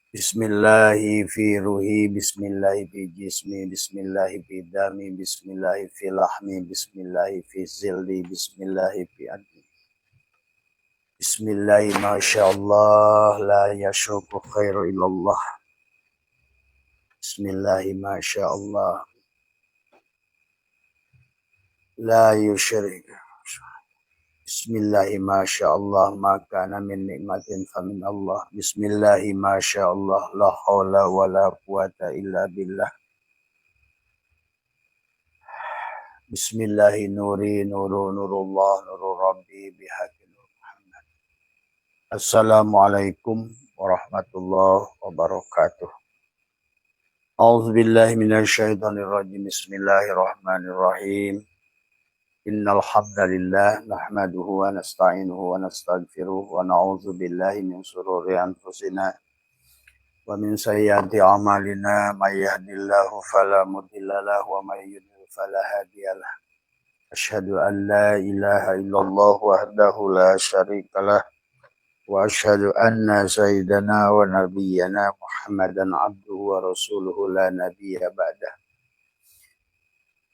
Bismillahi fi ruhi, bismillahi fi jismi, bismillahi fi dami, bismillahi fi lahmi, bismillahi fi zilli, bismillahi fi admi. Bismillahi masyaallah, la yashuku khairu illallah. Bismillahi masyaallah, la yusyrik. Bismillahi masyaallah, maka min nikmatin famin Allah. Bismillahi masyaallah, la haula wa la quwata illa billah. Bismillahi nuri nuru nurullah nuru rabbi bihaqi nur Muhammad. Assalamualaikum warahmatullahi wabarakatuh. A'udzu billahi minasyaitonir rajim. Bismillahirrahmanirrahim. Innal hamdalillah nahmaduhu wa nasta'inuhu wa nastaghfiruh wa na'udzu billahi min shururi anfusina wa min sayyiati a'malina may yahdihillahu fala mudilla lahu wa may yudlil fala hadiyalah. Asyhadu an la ilaha illallah wahdahu la syarikalah wa asyhadu anna sayyidana wa nabiyyana Muhammadan abduhu wa rasuluhu la nabiyya ba'dah.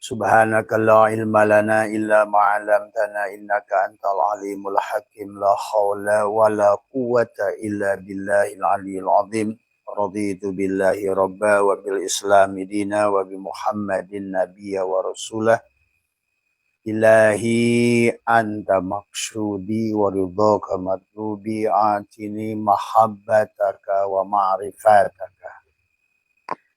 Subhanaka la ilma lana illa ma 'allamtana innaka antal alimul hakim. La haula wa la quwwata illa billahil aliyyil azim. Raditu billahi rabba wa bil islami dina wa bi Muhammadin nabiyya wa rasulah. Ilahi anta maksudi wa ridhaka matlubi atini mahabbataka wa ma'rifataka.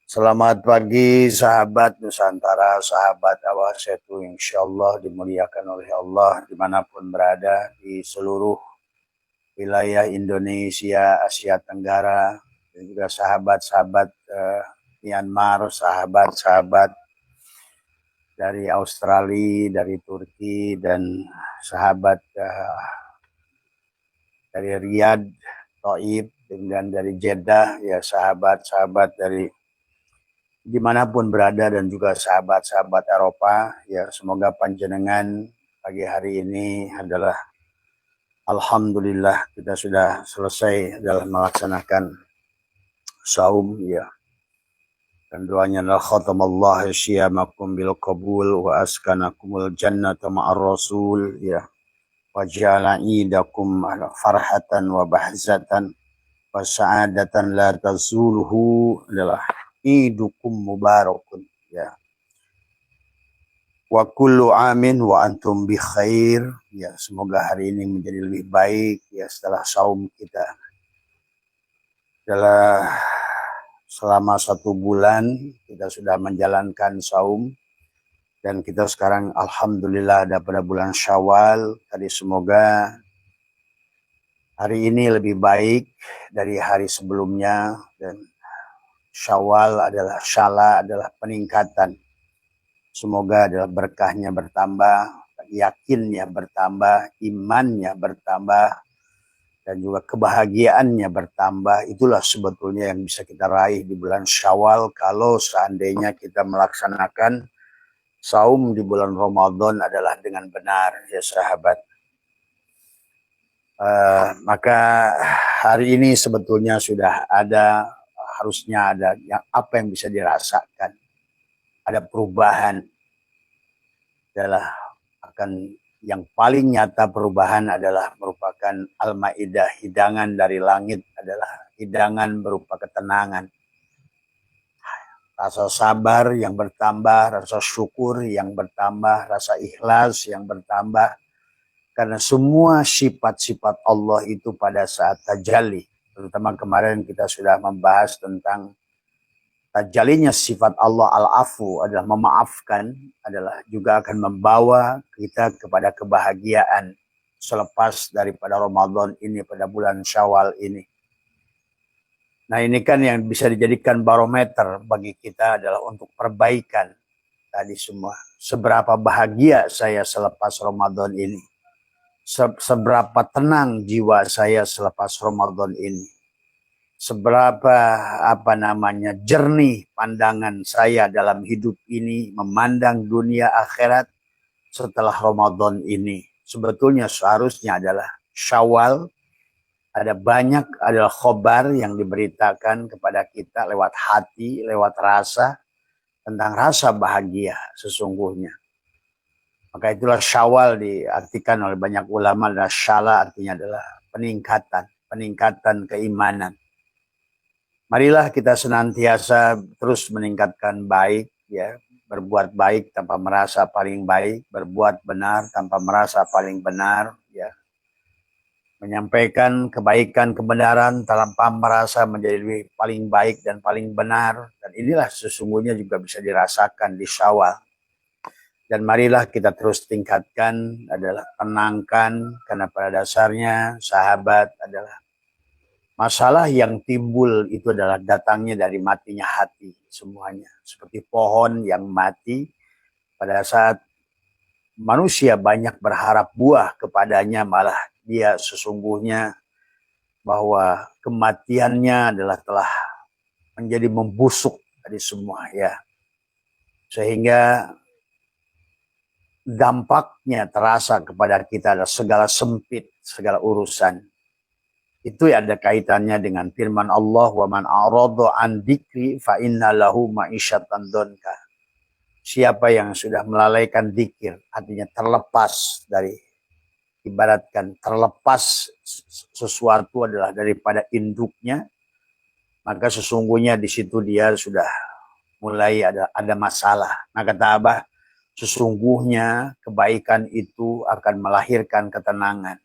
Selamat pagi sahabat Nusantara, sahabat Awasetu, insyaallah dimuliakan oleh Allah dimanapun berada di seluruh wilayah Indonesia, Asia Tenggara, dan juga sahabat-sahabat Myanmar, sahabat-sahabat dari Australia, dari Turki, dan sahabat dari Riyadh, Taib, dan dari Jeddah, ya sahabat-sahabat dari dimanapun berada, dan juga sahabat-sahabat Eropa, ya semoga panjenengan pagi hari ini adalah alhamdulillah kita sudah selesai dalam melaksanakan saum, ya. Dan doanya adalah khatamallahu syiyamakum bil qabul wa askanakumul jannata ma'ar rasul, ya. Wa ja'ala idakum farhatan wa bahzatan wa sa'adatan la tazuluhu, adalah idukum mubarakun, ya. Wa kullu amin wa antum bi khair, ya. Semoga hari ini menjadi lebih baik, ya, setelah saum kita. Selama 1 bulan kita sudah menjalankan saum, dan kita sekarang alhamdulillah ada pada bulan Syawal. Tadi semoga hari ini lebih baik dari hari sebelumnya, dan Syawal adalah syala adalah peningkatan. Semoga adalah berkahnya bertambah, yakinnya bertambah, imannya bertambah, dan juga kebahagiaannya bertambah. Itulah sebetulnya yang bisa kita raih di bulan Syawal kalau seandainya kita melaksanakan saum di bulan Ramadan adalah dengan benar, ya sahabat. Maka hari ini sebetulnya sudah ada, harusnya ada yang apa yang bisa dirasakan, ada perubahan. Adalah akan yang paling nyata perubahan adalah merupakan Al-Maidah, hidangan dari langit, adalah hidangan berupa ketenangan, rasa sabar yang bertambah, rasa syukur yang bertambah, rasa ikhlas yang bertambah, karena semua sifat-sifat Allah itu pada saat tajalli. Terutama kemarin kita sudah membahas tentang tajallinya sifat Allah al-afu, adalah memaafkan, adalah juga akan membawa kita kepada kebahagiaan selepas daripada Ramadan ini, pada bulan Syawal ini. Nah, ini kan yang bisa dijadikan barometer bagi kita adalah untuk perbaikan tadi semua. Seberapa bahagia saya selepas Ramadan ini, seberapa tenang jiwa saya selepas Ramadan ini, seberapa jernih pandangan saya dalam hidup ini, memandang dunia akhirat setelah Ramadan ini. Sebetulnya seharusnya adalah Syawal Ada banyak adalah khobar yang diberitakan kepada kita lewat hati, lewat rasa, tentang rasa bahagia sesungguhnya. Maka itulah Syawal diartikan oleh banyak ulama adalah syala, artinya adalah peningkatan keimanan. Marilah kita senantiasa terus meningkatkan baik, ya, berbuat baik tanpa merasa paling baik, berbuat benar tanpa merasa paling benar, ya, menyampaikan kebaikan kebenaran tanpa merasa menjadi paling baik dan paling benar, dan inilah sesungguhnya juga bisa dirasakan di Syawal. Dan marilah kita terus tingkatkan adalah tenangkan, karena pada dasarnya sahabat adalah masalah yang timbul itu adalah datangnya dari matinya hati semuanya. Seperti pohon yang mati pada saat manusia banyak berharap buah kepadanya, malah dia sesungguhnya bahwa kematiannya adalah telah menjadi membusuk dari semua, ya. Sehingga dampaknya terasa kepada kita adalah segala sempit, segala urusan. Itu ada kaitannya dengan firman Allah, wa man a'rada an dzikri fa inna lahu ma'isyatan donka. Siapa yang sudah melalaikan zikir, artinya terlepas dari, ibaratkan terlepas sesuatu adalah daripada induknya, maka sesungguhnya di situ dia sudah mulai ada masalah. Nah, kata Abah, sesungguhnya kebaikan itu akan melahirkan ketenangan.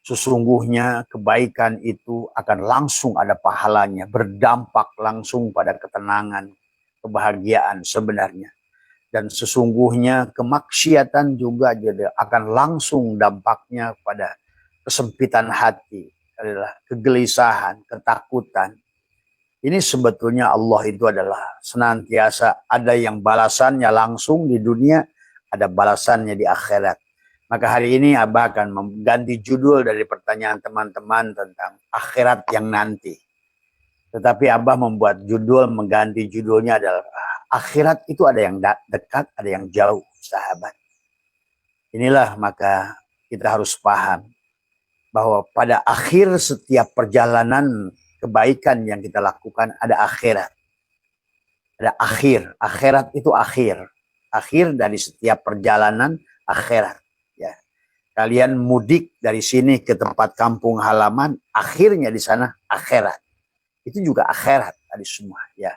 Sesungguhnya kebaikan itu akan langsung ada pahalanya, berdampak langsung pada ketenangan, kebahagiaan sebenarnya. Dan sesungguhnya kemaksiatan juga akan langsung dampaknya pada kesempitan hati, adalah kegelisahan, ketakutan. Ini sebetulnya Allah itu adalah senantiasa ada yang balasannya langsung di dunia, ada balasannya di akhirat. Maka hari ini Abah akan mengganti judul dari pertanyaan teman-teman tentang akhirat yang nanti. Tetapi Abah membuat mengganti judulnya adalah akhirat itu ada yang dekat, ada yang jauh, sahabat. Inilah maka kita harus paham bahwa pada akhir setiap perjalanan kebaikan yang kita lakukan ada akhirat. Ada akhir. Akhirat itu akhir. Akhir dari setiap perjalanan akhirat. Ya. Kalian mudik dari sini ke tempat kampung halaman, akhirnya di sana akhirat. Itu juga akhirat tadi semua, ya.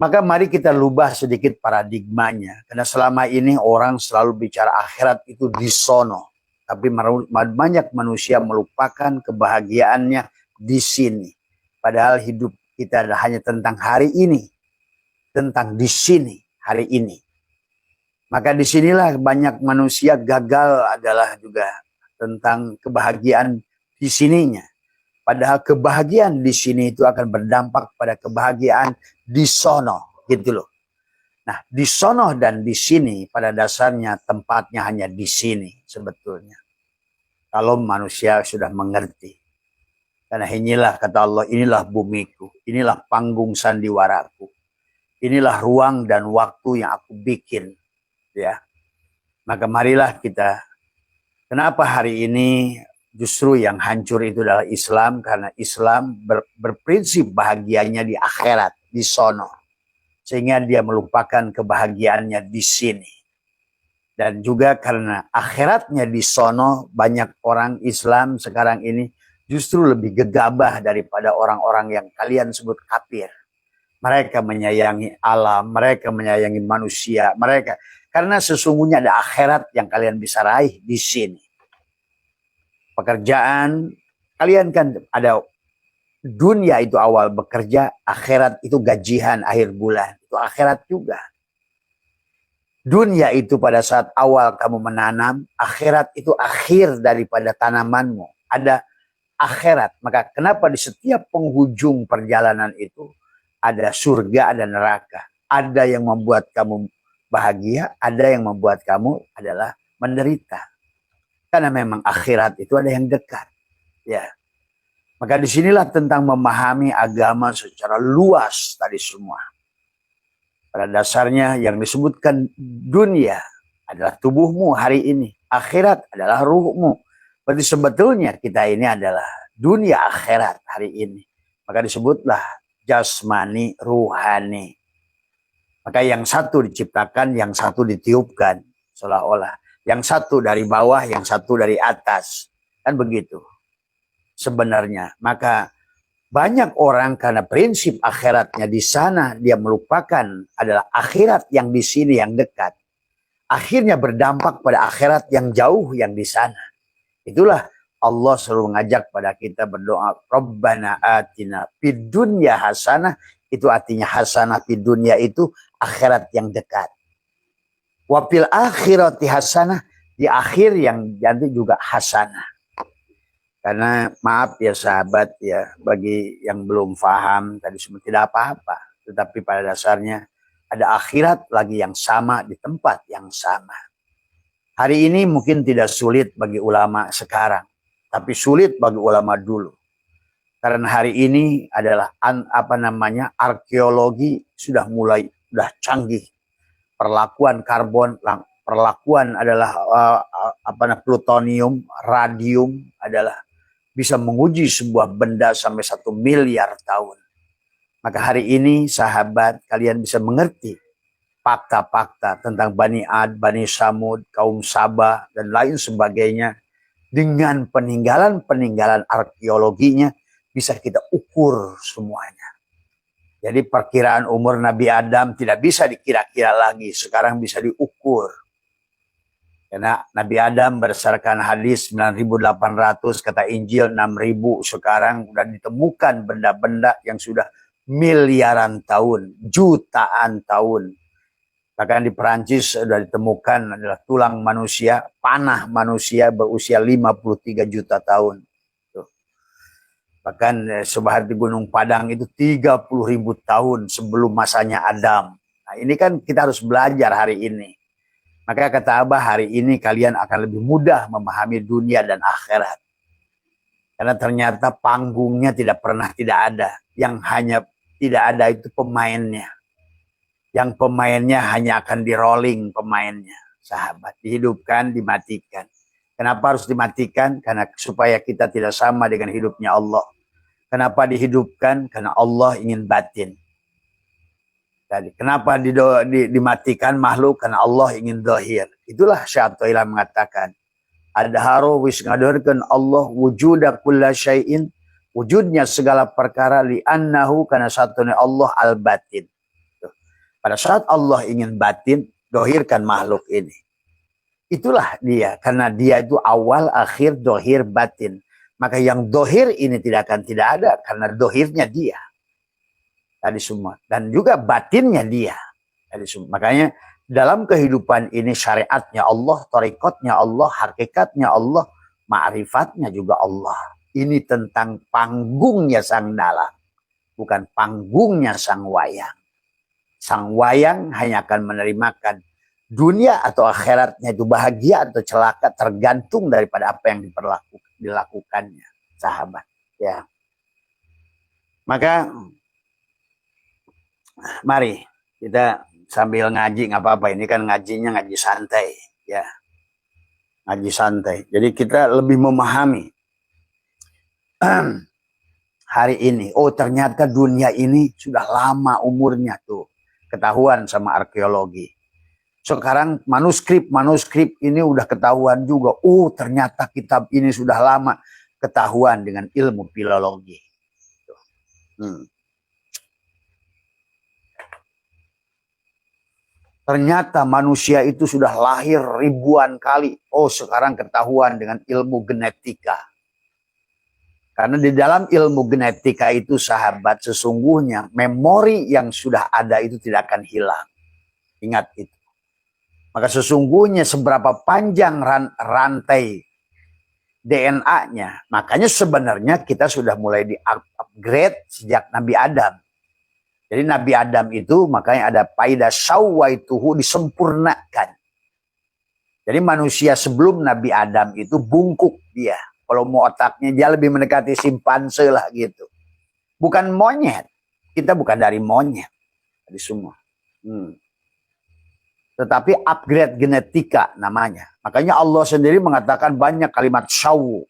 Maka mari kita rubah sedikit paradigmanya. Karena selama ini orang selalu bicara akhirat itu di sono. Tapi banyak manusia melupakan kebahagiaannya di sini. Padahal hidup kita hanya tentang hari ini. Tentang di sini, hari ini. Maka disinilah banyak manusia gagal adalah juga tentang kebahagiaan di sininya. Padahal kebahagiaan di sini itu akan berdampak pada kebahagiaan di sono, gitu loh. Nah, di sono dan di sini pada dasarnya tempatnya hanya di sini sebetulnya. Kalau manusia sudah mengerti. Karena inilah kata Allah, inilah bumiku, inilah panggung sandiwaraku. Inilah ruang dan waktu yang aku bikin, ya. Maka marilah kita, kenapa hari ini justru yang hancur itu adalah Islam, karena Islam berprinsip bahagianya di akhirat, di sono. Sehingga dia melupakan kebahagiaannya di sini. Dan juga karena akhiratnya di sono, banyak orang Islam sekarang ini justru lebih gegabah daripada orang-orang yang kalian sebut kafir. Mereka menyayangi alam, mereka menyayangi manusia, karena sesungguhnya ada akhirat yang kalian bisa raih di sini. Pekerjaan, kalian kan ada dunia itu awal bekerja, akhirat itu gajian akhir bulan, itu akhirat juga. Dunia itu pada saat awal kamu menanam, akhirat itu akhir daripada tanamanmu. Ada akhirat, maka kenapa di setiap penghujung perjalanan itu ada surga, ada neraka. Ada yang membuat kamu bahagia, ada yang membuat kamu adalah menderita. Karena memang akhirat itu ada yang dekat. Ya. Maka disinilah tentang memahami agama secara luas tadi semua. Pada dasarnya yang disebutkan dunia adalah tubuhmu hari ini. Akhirat adalah ruhmu. Berarti sebetulnya kita ini adalah dunia akhirat hari ini. Maka disebutlah jasmani, ruhani. Maka yang satu diciptakan, yang satu ditiupkan. Seolah-olah. Yang satu dari bawah, yang satu dari atas. Kan begitu. Sebenarnya. Maka banyak orang karena prinsip akhiratnya di sana, dia melupakan adalah akhirat yang di sini yang dekat. Akhirnya berdampak pada akhirat yang jauh yang di sana. Itulah Allah selalu mengajak pada kita berdoa, Rabbana atina fid dunya hasanah. Itu artinya hasanah fid dunya itu akhirat yang dekat. Wa fil akhirati hasanah, di akhir yang jadi juga hasanah. Karena maaf ya sahabat ya, bagi yang belum paham tadi semua tidak apa-apa. Tetapi pada dasarnya ada akhirat lagi yang sama di tempat yang sama. Hari ini mungkin tidak sulit bagi ulama sekarang, tapi sulit bagi ulama dulu. Karena hari ini adalah arkeologi sudah canggih. Perlakuan karbon, perlakuan adalah plutonium, radium adalah bisa menguji sebuah benda sampai 1 miliar tahun. Maka hari ini sahabat kalian bisa mengerti fakta-fakta tentang Bani Ad, Bani Samud, kaum Sabah, dan lain sebagainya. Dengan peninggalan-peninggalan arkeologinya bisa kita ukur semuanya. Jadi perkiraan umur Nabi Adam tidak bisa dikira-kira lagi. Sekarang bisa diukur. Karena Nabi Adam berdasarkan hadis 9.800, kata Injil 6.000. Sekarang sudah ditemukan benda-benda yang sudah miliaran tahun, jutaan tahun. Bahkan di Perancis sudah ditemukan adalah tulang manusia, panah manusia berusia 53 juta tahun. Bahkan sebahat di Gunung Padang itu 30.000 tahun sebelum masanya Adam. Nah, ini kan kita harus belajar hari ini. Maka kata Abah, hari ini kalian akan lebih mudah memahami dunia dan akhirat. Karena ternyata panggungnya tidak pernah tidak ada. Yang hanya tidak ada itu pemainnya. Yang pemainnya hanya akan di-rolling pemainnya, sahabat. Dihidupkan, dimatikan. Kenapa harus dimatikan? Karena supaya kita tidak sama dengan hidupnya Allah. Kenapa dihidupkan? Karena Allah ingin batin. Jadi, kenapa dimatikan makhluk? Karena Allah ingin zahir. Itulah Syaikhul mengatakan. Adharu wis ngadurkan Allah wujuda kulla syai'in. Wujudnya segala perkara li'annahu karena satunya Allah al-batin. Pada saat Allah ingin batin, dohirkan makhluk ini. Itulah dia. Karena dia itu awal, akhir, dohir, batin. Maka yang dohir ini tidak akan tidak ada. Karena dohirnya dia. Tadi semua. Dan juga batinnya dia. Tadi semua. Makanya dalam kehidupan ini syariatnya Allah, tarikatnya Allah, hakikatnya Allah, ma'rifatnya juga Allah. Ini tentang panggungnya sang dalang. Bukan panggungnya sang wayang. Sang wayang hanya akan menerimakan dunia atau akhiratnya itu bahagia atau celaka tergantung daripada apa yang dilakukannya, sahabat. Ya. Maka mari kita sambil ngaji nggak apa-apa, ini kan ngajinya ngaji santai, ya. Ngaji santai. Jadi kita lebih memahami hari ini. Oh, ternyata dunia ini sudah lama umurnya tuh. Ketahuan sama arkeologi. Sekarang manuskrip ini udah ketahuan juga. Oh, ternyata kitab ini sudah lama ketahuan dengan ilmu filologi. Ternyata manusia itu sudah lahir ribuan kali. Oh, sekarang ketahuan dengan ilmu genetika. Karena di dalam ilmu genetika itu, sahabat, sesungguhnya memori yang sudah ada itu tidak akan hilang. Ingat itu. Maka sesungguhnya seberapa panjang rantai DNA-nya. Makanya sebenarnya kita sudah mulai di-upgrade sejak Nabi Adam. Jadi Nabi Adam itu makanya ada faida sawwaituhu, disempurnakan. Jadi manusia sebelum Nabi Adam itu bungkuk dia. Kalau mau otaknya dia lebih mendekati simpanse lah gitu. Bukan monyet. Kita bukan dari monyet. Dari semua. tetapi upgrade genetika namanya. Makanya Allah sendiri mengatakan banyak kalimat syawu.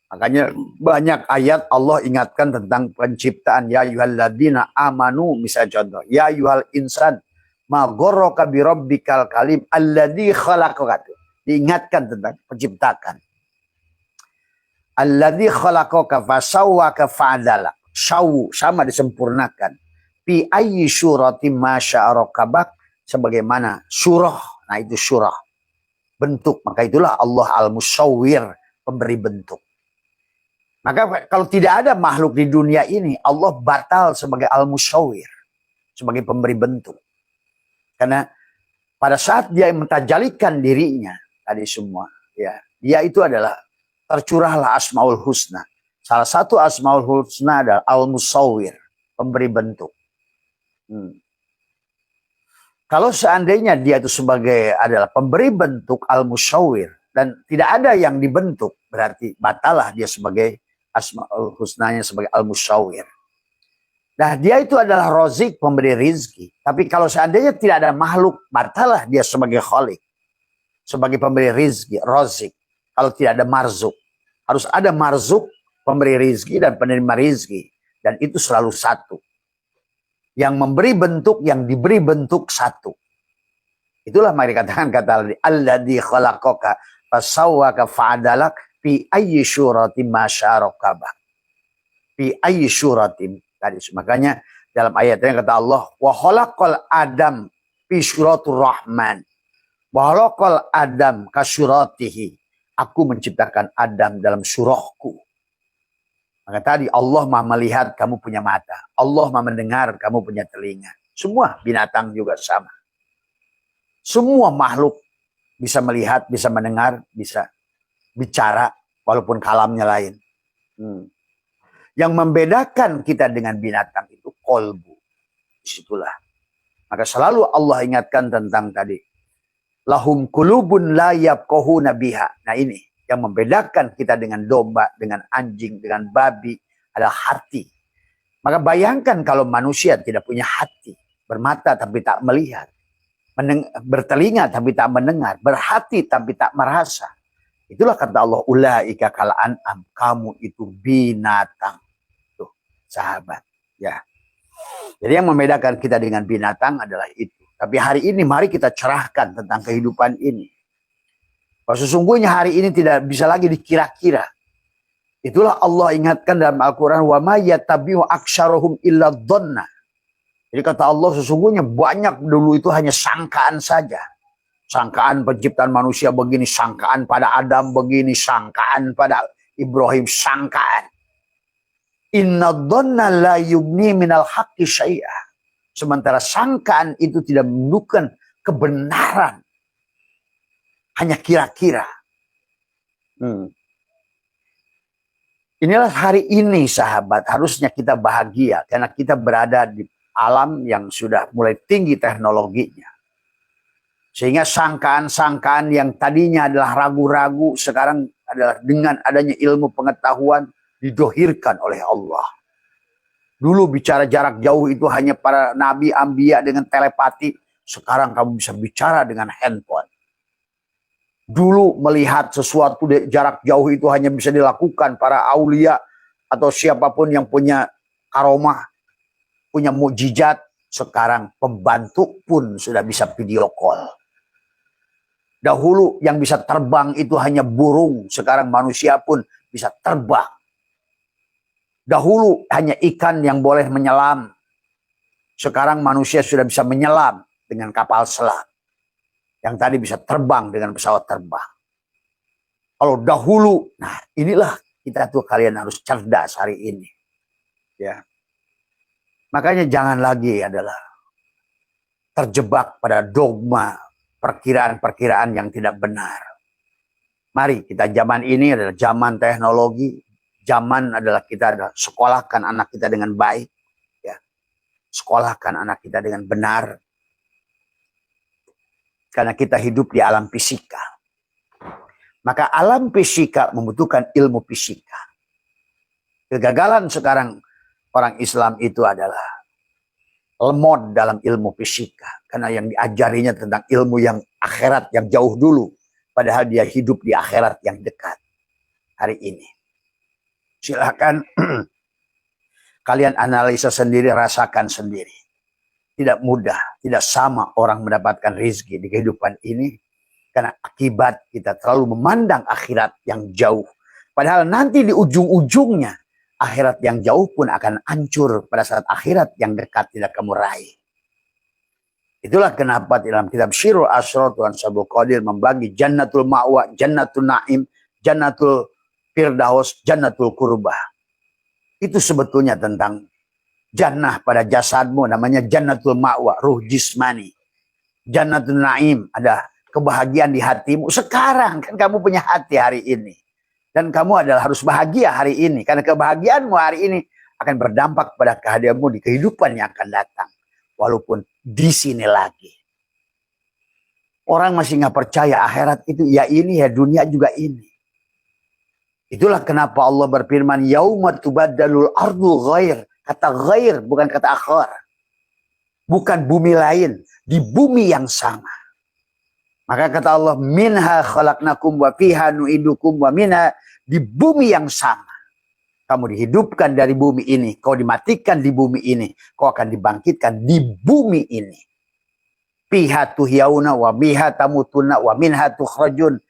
Makanya banyak ayat Allah ingatkan tentang penciptaan. Ya ayyuhalladzina amanu, misalnya contoh. Ya ayyuhal insan ma gharraka bi rabbikal kalim alladzi khalaqaka. Diingatkan tentang penciptakan. Alladzi khalaqaka fasawwaka fa'adala. Syawu sama disempurnakan. Fi ayyi syuratin ma sya'arakabak, sebagaimana surah. Nah itu surah, bentuk. Maka itulah Allah al-musawwir, pemberi bentuk. Maka kalau tidak ada makhluk di dunia ini, Allah batal sebagai al-musawwir, sebagai pemberi bentuk. Karena pada saat dia mentajalikan dirinya tadi semua, ya, dia itu adalah tercurahlah asmaul husna. Salah satu asmaul husna adalah al-musawwir, pemberi bentuk. Kalau seandainya dia itu sebagai adalah pemberi bentuk al-musawwir dan tidak ada yang dibentuk, berarti batalah dia sebagai asmaul husnanya, sebagai al-musawwir. Nah, dia itu adalah rozik, pemberi rizki. Tapi kalau seandainya tidak ada makhluk, batalah dia sebagai khalik, sebagai pemberi rizki, rozik. Kalau tidak ada marzuk, harus ada marzuk, pemberi rizki dan penerima rizki, dan itu selalu satu. Yang memberi bentuk, yang diberi bentuk satu. Itulah mari katakan kata alladzi khalaqaka fasawwaka fa'adalak fi ayyi syuratin ma sya'arakabak. Fi ayyi syuratin. Tadi makanya dalam ayatnya kata Allah wa khalaqal adam fi syuratur rahman. Wa khalaqal adam ka syuratihi. Aku menciptakan Adam dalam surahku. Maka tadi Allah maha melihat, kamu punya mata. Allah maha mendengar, kamu punya telinga. Semua binatang juga sama. Semua makhluk bisa melihat, bisa mendengar, bisa bicara, walaupun kalamnya lain. Yang membedakan kita dengan binatang itu kolbu. Disitulah. Maka selalu Allah ingatkan tentang tadi. Lahum kulubun la yafqahuna biha. Nah ini. Yang membedakan kita dengan domba, dengan anjing, dengan babi adalah hati. Maka bayangkan kalau manusia tidak punya hati. Bermata tapi tak melihat. Bertelinga tapi tak mendengar. Berhati tapi tak merasa. Itulah kata Allah. Ulaika kal an'am. Kamu itu binatang. Tuh, sahabat. Ya. Jadi yang membedakan kita dengan binatang adalah itu. Tapi hari ini mari kita cerahkan tentang kehidupan ini. Bahwa sesungguhnya hari ini tidak bisa lagi dikira-kira. Itulah Allah ingatkan dalam Al-Quran. Wa ma yattabi'u aktsaruhum illa dhanna. Jadi kata Allah sesungguhnya banyak dulu itu hanya sangkaan saja. Sangkaan penciptaan manusia begini. Sangkaan pada Adam begini. Sangkaan pada Ibrahim. Sangkaan. Inna dhanna la yugni minal haqqi syai'ah. Sementara sangkaan itu tidak menunjukkan kebenaran. Hanya kira-kira. Inilah hari ini sahabat. Harusnya kita bahagia. Karena kita berada di alam yang sudah mulai tinggi teknologinya. Sehingga sangkaan-sangkaan yang tadinya adalah ragu-ragu. Sekarang adalah dengan adanya ilmu pengetahuan. Didohirkan oleh Allah. Dulu bicara jarak jauh itu hanya para nabi, ambiya dengan telepati. Sekarang kamu bisa bicara dengan handphone. Dulu melihat sesuatu di jarak jauh itu hanya bisa dilakukan para aulia atau siapapun yang punya karomah, punya mukjizat. Sekarang pembantu pun sudah bisa video call. Dahulu yang bisa terbang itu hanya burung, sekarang manusia pun bisa terbang. Dahulu hanya ikan yang boleh menyelam, sekarang manusia sudah bisa menyelam dengan kapal selam. Yang tadi bisa terbang dengan pesawat terbang. Kalau dahulu, nah inilah kita tuh kalian harus cerdas hari ini. Ya. Makanya jangan lagi adalah terjebak pada dogma, perkiraan-perkiraan yang tidak benar. Mari kita zaman ini adalah zaman teknologi. Zaman adalah kita adalah sekolahkan anak kita dengan baik. Ya. Sekolahkan anak kita dengan benar. Karena kita hidup di alam fisika. Maka alam fisika membutuhkan ilmu fisika. Kegagalan sekarang orang Islam itu adalah lemot dalam ilmu fisika. Karena yang diajarinya tentang ilmu yang akhirat yang jauh dulu. Padahal dia hidup di akhirat yang dekat hari ini. Silakan kalian analisa sendiri, rasakan sendiri. Tidak mudah, tidak sama orang mendapatkan rezeki di kehidupan ini. Karena akibat kita terlalu memandang akhirat yang jauh. Padahal nanti di ujung-ujungnya, akhirat yang jauh pun akan hancur pada saat akhirat yang dekat tidak kamu raih. Itulah kenapa dalam kitab Syirul Asrar Tuhan Sabul Qadir membagi Jannatul Ma'wa, Jannatul Na'im, Jannatul Firdaus, Jannatul Qurbah. Itu sebetulnya tentang jannah pada jasadmu, namanya Jannatul Ma'wa, ruh jismani. Jannatul Na'im, ada kebahagiaan di hatimu. Sekarang kan kamu punya hati hari ini. Dan kamu adalah harus bahagia hari ini. Karena kebahagiaanmu hari ini akan berdampak pada kehadiranmu di kehidupan yang akan datang. Walaupun di sini lagi. Orang masih nggak percaya akhirat itu ya ini, ya dunia juga ini. Itulah kenapa Allah berfirman, yauma tubaddalul ardu ghair. Kata ghair bukan kata akhir. Bukan bumi lain, di bumi yang sama. Maka kata Allah, minha khalaqnakum wa fiha nu'idukum wa minha, di bumi yang sama. Kamu dihidupkan dari bumi ini, kau dimatikan di bumi ini, kau akan dibangkitkan di bumi ini. Fiha tuhyauna wa biha tamutuna wa minha tukhrajun.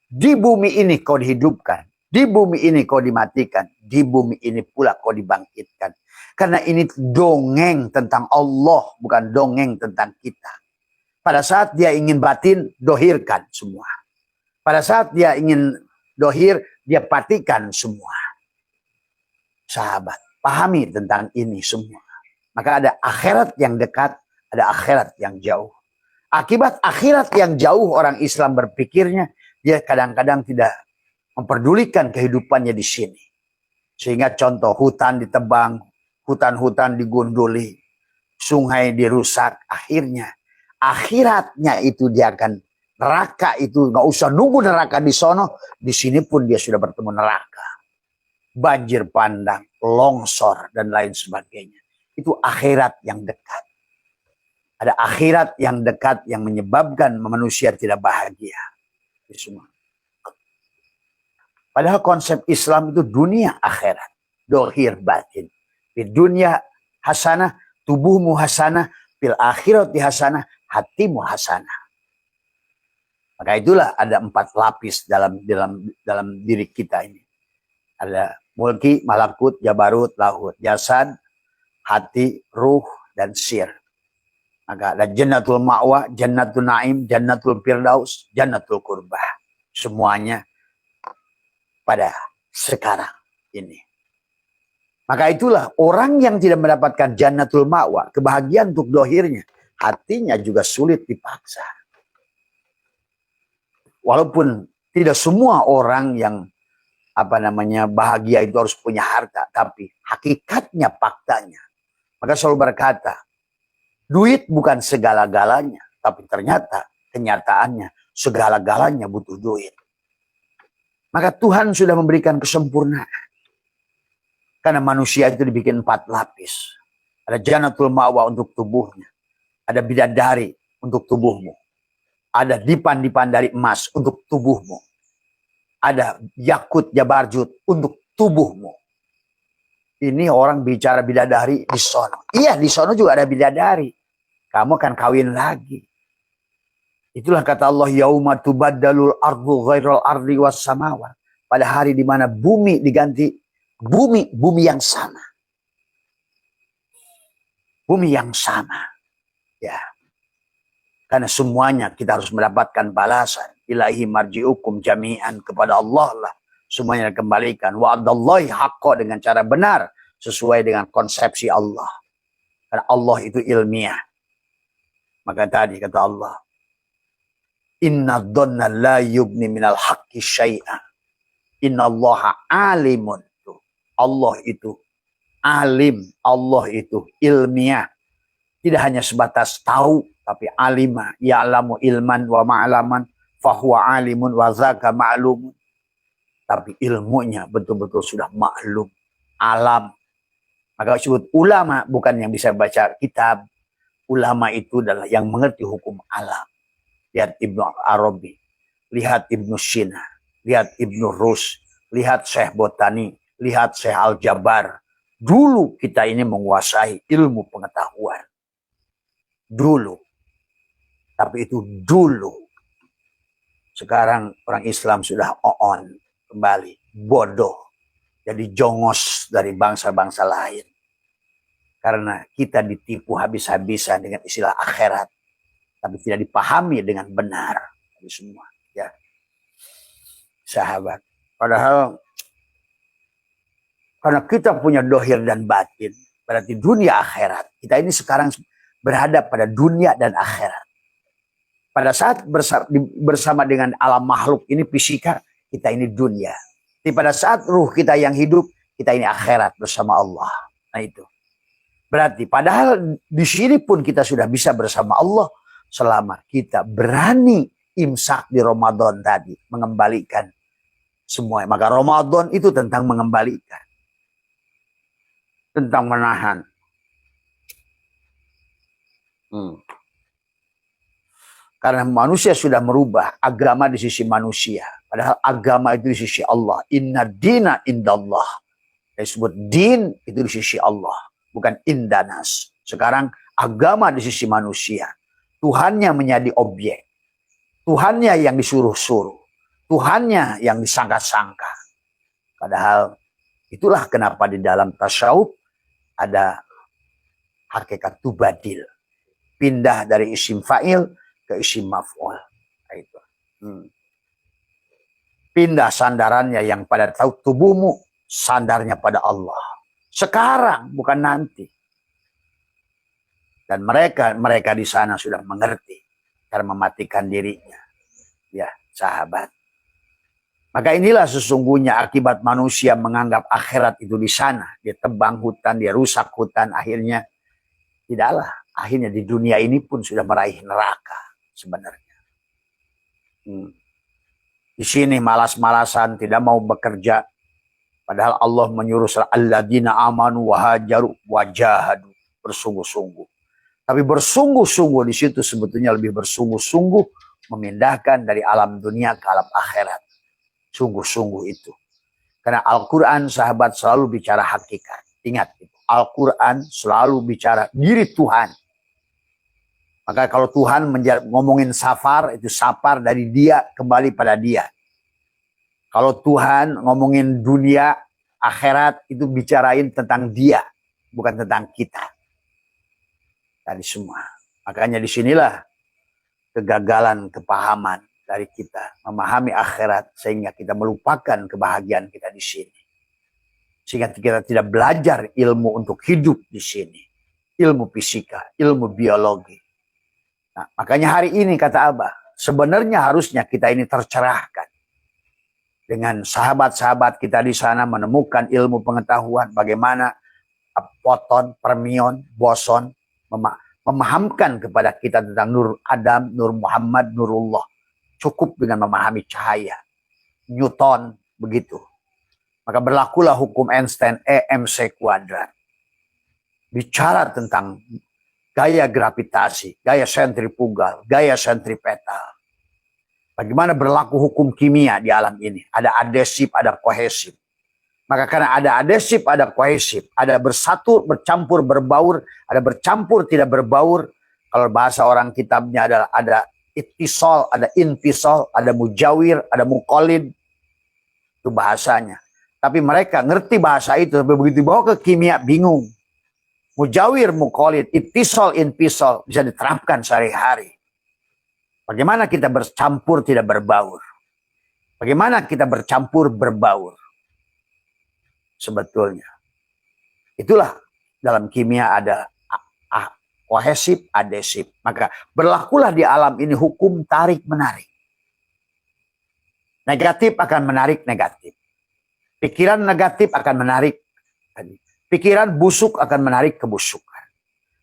Di bumi ini kau dihidupkan, di bumi ini kau dimatikan, di bumi ini pula kau dibangkitkan. Karena ini dongeng tentang Allah, bukan dongeng tentang kita. Pada saat dia ingin batin, dohirkan semua. Pada saat dia ingin dohir, dia patikan semua. Sahabat, pahami tentang ini semua. Maka ada akhirat yang dekat, ada akhirat yang jauh. Akibat akhirat yang jauh, orang Islam berpikirnya, dia kadang-kadang tidak memperdulikan kehidupannya di sini. Sehingga contoh, hutan ditebang, hutan-hutan digunduli, sungai dirusak, akhirnya akhiratnya itu dia akan neraka itu nggak usah nunggu neraka di sono, di sini pun dia sudah bertemu neraka, banjir bandang, longsor dan lain sebagainya. Itu akhirat yang dekat. Ada akhirat yang dekat yang menyebabkan manusia tidak bahagia. Itu semua. Padahal konsep Islam itu dunia akhirat, dohir batin. Di dunia hasanah, tubuhmu hasanah, fil akhirati hasanah, hatimu hasanah. Maka itulah ada 4 lapis dalam diri kita ini. Ada mulki, malakut, jabarut, lahut, jasad, hati, ruh, dan sir. Maka ada jannatul ma'wa, jannatul na'im, jannatul firdaus, jannatul qurbah. Semuanya pada sekarang ini. Maka itulah orang yang tidak mendapatkan jannatul ma'wa, kebahagiaan untuk dohirnya, hatinya juga sulit dipaksa. Walaupun tidak semua orang yang bahagia itu harus punya harta, tapi hakikatnya, faktanya. Maka selalu berkata, duit bukan segala-galanya, tapi ternyata kenyataannya segala-galanya butuh duit. Maka Tuhan sudah memberikan kesempurnaan. Karena manusia itu dibikin 4 lapis. Ada jannatul ma'wa untuk tubuhnya. Ada bidadari untuk tubuhmu. Ada dipan-dipan dari emas untuk tubuhmu. Ada yakut jabarjut untuk tubuhmu. Ini orang bicara bidadari di sono. Iya, di sono juga ada bidadari. Kamu akan kawin lagi. Itulah kata Allah, yauma tubaddalul ardu ghairal ardi was samawat. Pada hari di mana bumi diganti bumi yang sama. Bumi yang sama. Ya. Karena semuanya kita harus mendapatkan balasan. Ilahi marji'ukum jami'an, kepada Allah lah semuanya dikembalikan. Wa'adallahi haqqa, dengan cara benar sesuai dengan konsepsi Allah. Karena Allah itu ilmiah. Maka tadi kata Allah, inna dhanna la yubni minal haqqi syai'an. Inna allaha alimun. Allah itu alim, Allah itu ilmiah. Tidak hanya sebatas tahu, tapi alima, ya'lamu ilman wa ma'laman, fahuwa alimun wa zaka ma'lumun. Tapi ilmunya betul-betul sudah maklum, alam. Maka disebut ulama, bukan yang bisa baca kitab, ulama itu adalah yang mengerti hukum alam. Lihat Ibnu Arabi, lihat Ibnu Sina, lihat Ibnu Rus, lihat Syekh Botani, lihat Syekh Al-Jabar. Dulu kita ini menguasai ilmu pengetahuan. Dulu. Tapi itu dulu. Sekarang orang Islam sudah on kembali. Bodoh. Jadi jongos dari bangsa-bangsa lain. Karena kita ditipu habis-habisan dengan istilah akhirat. Tapi tidak dipahami dengan benar. Ini semua. Ya. Sahabat. Padahal karena kita punya dohir dan batin. Berarti dunia akhirat. Kita ini sekarang berada pada dunia dan akhirat. Pada saat bersama dengan alam makhluk ini fisika, kita ini dunia. Tapi pada saat ruh kita yang hidup, kita ini akhirat bersama Allah. Nah itu. Berarti padahal di sini pun kita sudah bisa bersama Allah selama kita berani imsak di Ramadan tadi. Mengembalikan semua. Maka Ramadan itu tentang mengembalikan. Tentang menahan. Karena manusia sudah merubah agama di sisi manusia. Padahal agama itu di sisi Allah. Inna dina indallah. Disebut din itu di sisi Allah. Bukan indanas. Sekarang agama di sisi manusia. Tuhannya menjadi objek. Tuhannya yang disuruh-suruh. Tuhannya yang disangka-sangka. Padahal itulah kenapa di dalam tasawuf ada hakikat tubadil. Pindah dari isim fa'il ke isim maf'ul. Itu. Pindah sandarannya yang pada tubuhmu, sandarnya pada Allah. Sekarang, bukan nanti. Dan mereka di sana sudah mengerti karena mematikan dirinya. Ya, sahabat. Maka inilah sesungguhnya akibat manusia menganggap akhirat itu di sana. Dia tebang hutan, dia rusak hutan, akhirnya tidaklah. Akhirnya di dunia ini pun sudah meraih neraka sebenarnya. Di sini malas-malasan, tidak mau bekerja. Padahal Allah menyuruh alladzina amanu wahajaru wajahadu, bersungguh-sungguh. Tapi bersungguh-sungguh di situ sebetulnya lebih bersungguh-sungguh memindahkan dari alam dunia ke alam akhirat. Sungguh-sungguh itu. Karena Al-Quran sahabat selalu bicara hakikat. Ingat itu. Al-Quran selalu bicara diri Tuhan. Maka kalau Tuhan ngomongin safar, itu safar dari dia kembali pada dia. Kalau Tuhan ngomongin dunia, akhirat, itu bicarain tentang dia, bukan tentang kita. Tadi semua. Makanya disinilah kegagalan kepahaman dari kita. Memahami akhirat sehingga kita melupakan kebahagiaan kita di sini. Sehingga kita tidak belajar ilmu untuk hidup di sini. Ilmu fisika, ilmu biologi. Nah, makanya hari ini kata Abah, sebenarnya harusnya kita ini tercerahkan. Dengan sahabat-sahabat kita di sana menemukan ilmu pengetahuan bagaimana foton, fermion, boson memahamkan kepada kita tentang Nur Adam, Nur Muhammad, Nurullah. Cukup dengan memahami cahaya. Newton begitu. Maka berlakulah hukum Einstein EMC kuadrat. Bicara tentang gaya gravitasi, gaya sentrifugal, gaya sentripetal. Bagaimana berlaku hukum kimia di alam ini. Ada adhesif, ada kohesif. Maka karena ada adhesif, ada kohesif. Ada bersatu, bercampur, berbaur. Ada bercampur, tidak berbaur. Kalau bahasa orang kitabnya adalah ada ittisol, ada infisol, ada mujawir, ada mukolid. Itu bahasanya. Tapi mereka ngerti bahasa itu. Tapi begitu dibawa ke kimia, bingung. Mujawir, mukolid, ittisol, infisol. Bisa diterapkan sehari-hari. Bagaimana kita bercampur tidak berbaur? Bagaimana kita bercampur berbaur? Sebetulnya. Itulah dalam kimia ada kohesif, adhesif. Maka berlakulah di alam ini hukum tarik-menarik. Negatif akan menarik negatif. Pikiran negatif akan menarik. Pikiran busuk akan menarik kebusukan.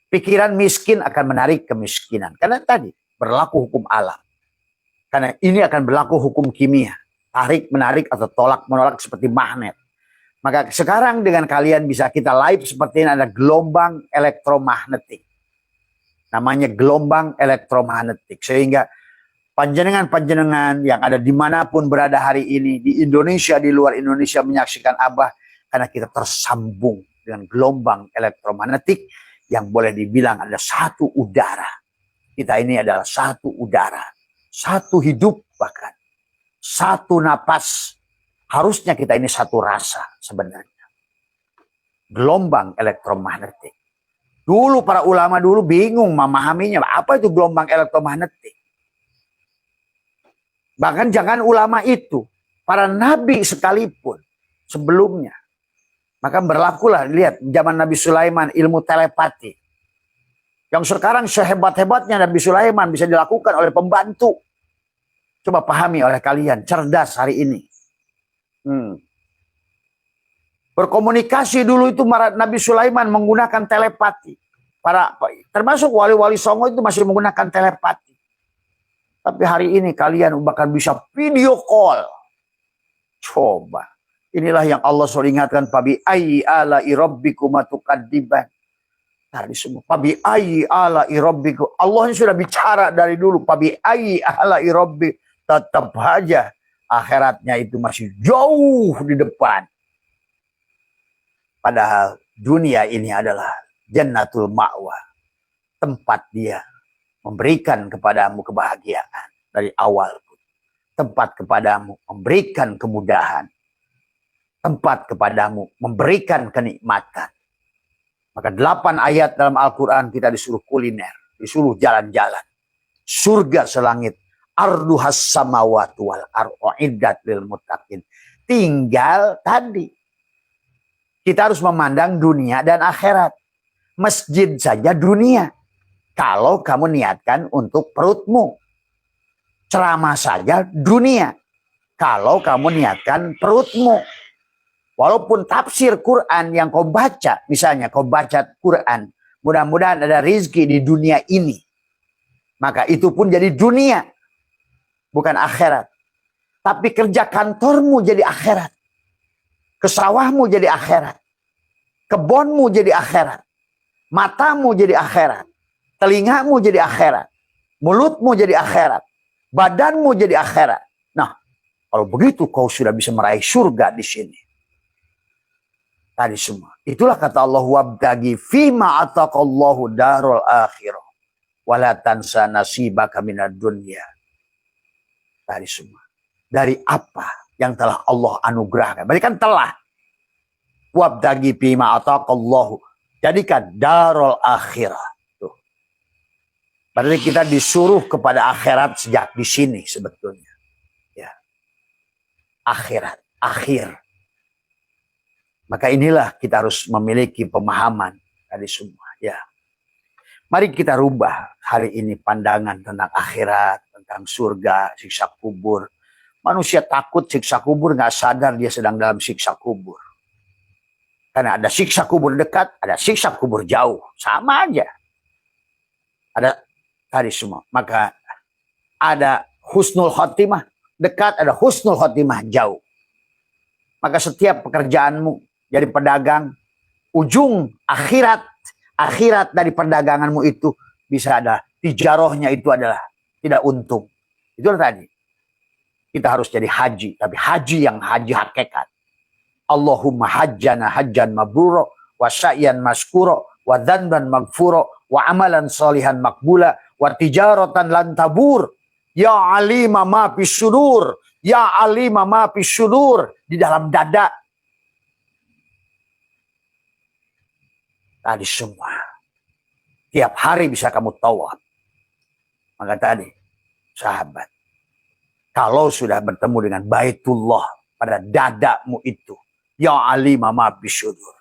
Pikiran miskin akan menarik kemiskinan. Karena tadi berlaku hukum alam. Karena ini akan berlaku hukum kimia. Tarik, menarik, atau tolak, menolak seperti magnet. Maka sekarang dengan kalian bisa kita live seperti ini ada gelombang elektromagnetik. Namanya gelombang elektromagnetik. Sehingga panjenengan-panjenengan yang ada dimanapun berada hari ini, di Indonesia, di luar Indonesia menyaksikan Abah, karena kita tersambung dengan gelombang elektromagnetik yang boleh dibilang ada satu udara. Kita ini adalah satu udara, satu hidup bahkan, satu napas. Harusnya kita ini satu rasa sebenarnya. Gelombang elektromagnetik. Dulu para ulama dulu bingung memahaminya. Apa itu gelombang elektromagnetik? Bahkan jangan ulama itu, para nabi sekalipun sebelumnya. Maka berlakulah, lihat zaman Nabi Sulaiman ilmu telepati. Yang sekarang sehebat-hebatnya Nabi Sulaiman bisa dilakukan oleh pembantu. Coba pahami oleh kalian, cerdas hari ini. Berkomunikasi dulu itu Nabi Sulaiman menggunakan telepati. Termasuk wali-wali Songo itu masih menggunakan telepati. Tapi hari ini kalian bahkan bisa video call. Coba. Inilah yang Allah selalu ingatkan. Fabi ayyi ala'i rabbikuma tukadziban. Tadi semua. Fabi ayyi ala'i rabbikum. Allah sudah bicara dari dulu. Fabi ayyi ala'i rabbik. Tetap aja. Akhiratnya itu masih jauh di depan. Padahal dunia ini adalah jannatul ma'wa. Tempat dia memberikan kepadamu kebahagiaan dari awal. Tempat kepadamu memberikan kemudahan. Tempat kepadamu memberikan kenikmatan. Maka 8 ayat dalam Al-Quran kita disuruh kuliner. Disuruh jalan-jalan. Surga selangit. Arduhas samawati wal ar'u'iddat lil muttaqin. Tinggal tadi. Kita harus memandang dunia dan akhirat. Masjid saja dunia. Kalau kamu niatkan untuk perutmu. Ceramah saja dunia. Kalau kamu niatkan perutmu. Walaupun tafsir Quran yang kau baca. Misalnya kau baca Quran. Mudah-mudahan ada rezeki di dunia ini. Maka itu pun jadi dunia. Bukan akhirat. Tapi kerja kantormu jadi akhirat. Kesawahmu jadi akhirat. Kebonmu jadi akhirat. Matamu jadi akhirat. Telingamu jadi akhirat. Mulutmu jadi akhirat. Badanmu jadi akhirat. Nah, kalau begitu kau sudah bisa meraih surga di sini. Tadi semua. Itulah kata Allah, wabtagi fima ataqallahu darul akhirah. Wala tansa nasibaka minad dunya. Tadi semua. Dari apa yang telah Allah anugerahkan. Berarti kan telah. Wabtagi fima ataqallahu. Jadikan darul akhirah. Tuh. Berarti kita disuruh kepada akhirat sejak di sini sebetulnya. Ya. Akhirat. Akhir. Maka inilah kita harus memiliki pemahaman tadi semua. Ya. Mari kita rubah hari ini pandangan tentang akhirat, tentang surga, siksa kubur. Manusia takut siksa kubur, nggak sadar dia sedang dalam siksa kubur. Karena ada siksa kubur dekat, ada siksa kubur jauh. Sama aja. Ada tadi semua. Maka ada husnul khotimah dekat, ada husnul khotimah jauh. Maka setiap pekerjaanmu jadi pedagang, ujung akhirat dari perdaganganmu itu bisa ada tijarohnya itu adalah tidak untung. Itulah tadi. Kita harus jadi haji, tapi haji yang haji hakikat. Allahumma hajjana hajjan mabruro, wa sa'yan maskuro, wa dhanban magfuro, wa amalan salihan makbula, wa tijaratan lan tabur. Ya alima ma fis sudur, ya alima ma fis sudur, di dalam dada. Tadi semua. Tiap hari bisa kamu tawaf. Maka tadi, sahabat, kalau sudah bertemu dengan Baitullah pada dadamu itu, ya alima ma bisyudur,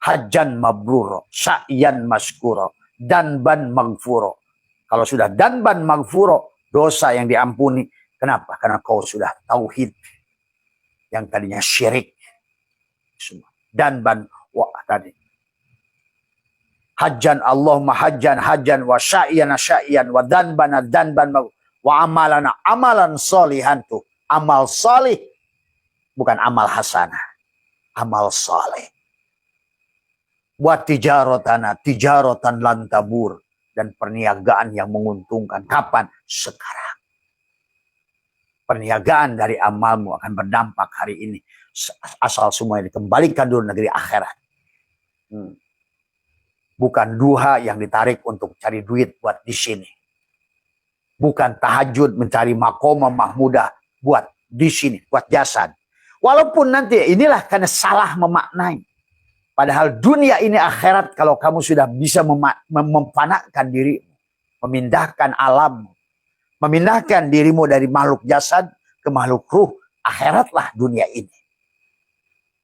hajjan mabruro, sa'yan maskuro, danban magfuro. Kalau sudah danban magfuro, dosa yang diampuni. Kenapa? Karena kau sudah tauhid. Yang tadinya syirik. Semua. Danban, wah tadi. Hajjan Allahumma hajjan wa sa'yan wa danban wa amalan solihan tuh. Amal solih. Bukan amal hasanah. Amal solih. Wa tijarotan lan tabur. dan perniagaan yang menguntungkan. Kapan? Sekarang. Perniagaan dari amalmu akan berdampak hari ini. Asal semuanya dikembalikan dulu negeri akhirat. Bukan duha yang ditarik untuk cari duit buat di sini. Bukan tahajud mencari makomah mahmudah buat di sini, buat jasad. Walaupun nanti inilah karena salah memaknai. Padahal dunia ini akhirat kalau kamu sudah bisa mempanakkan dirimu, memindahkan alammu, memindahkan dirimu dari makhluk jasad ke makhluk ruh, akhiratlah dunia ini.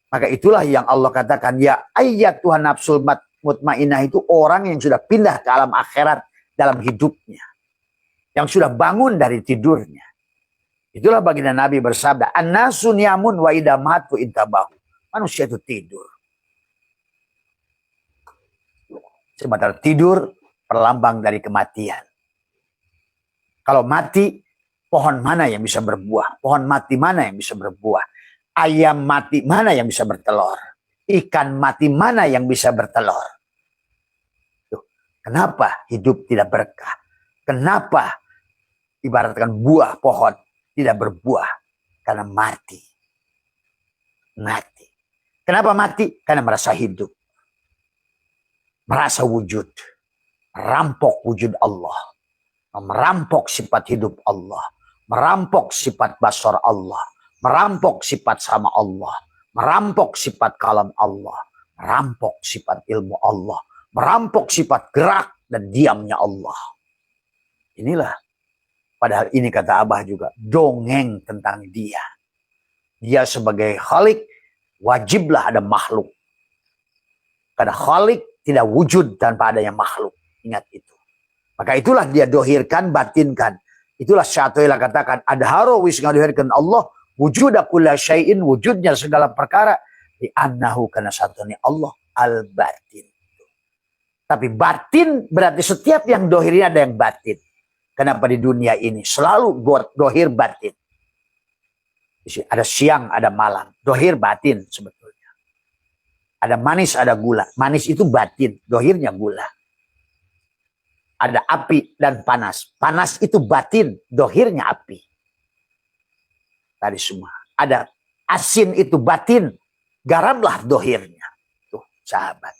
Maka itulah yang Allah katakan, ya ayyatuhan nafsul mutmainnah, itu orang yang sudah pindah ke alam akhirat dalam hidupnya. Yang sudah bangun dari tidurnya. Itulah baginda Nabi bersabda, an-nasu niyamun wa idza matu intabahu. Manusia itu tidur. Sebentar tidur perlambang dari kematian. Kalau mati, pohon mana yang bisa berbuah? Pohon mati mana yang bisa berbuah? Ayam mati mana yang bisa bertelur? Ikan mati mana yang bisa bertelur? Tuh. Kenapa hidup tidak berkah? Kenapa ibaratkan buah pohon tidak berbuah? Karena mati. Mati. Kenapa mati? Karena merasa hidup. Merasa wujud. Merampok wujud Allah. Merampok sifat hidup Allah. Merampok sifat basar Allah. Merampok sifat sama Allah. Merampok sifat kalam Allah. Merampok sifat ilmu Allah. Merampok sifat gerak dan diamnya Allah. Inilah. Padahal ini kata Abah juga. Dongeng tentang dia. Dia sebagai khalik. Wajiblah ada makhluk. Karena khalik tidak wujud tanpa adanya makhluk. Ingat itu. Maka itulah dia dohirkan, batinkan. Itulah Syatu'ilah katakan. Adharo wis ngadohirkan Allah. Wujuda kulla syai'in. Wujudnya segala perkara. Li'annahu karena satunya Allah. Al-batin. Tapi batin berarti setiap yang dohirnya ada yang batin. Kenapa di dunia ini selalu dohir batin. Ada siang, ada malam. Dohir batin sebetulnya. Ada manis, ada gula. Manis itu batin. Dohirnya gula. Ada api dan panas. Panas itu batin. Dohirnya api. Tadi semua. Ada asin itu batin. Garamlah dohirnya. Tuh sahabat.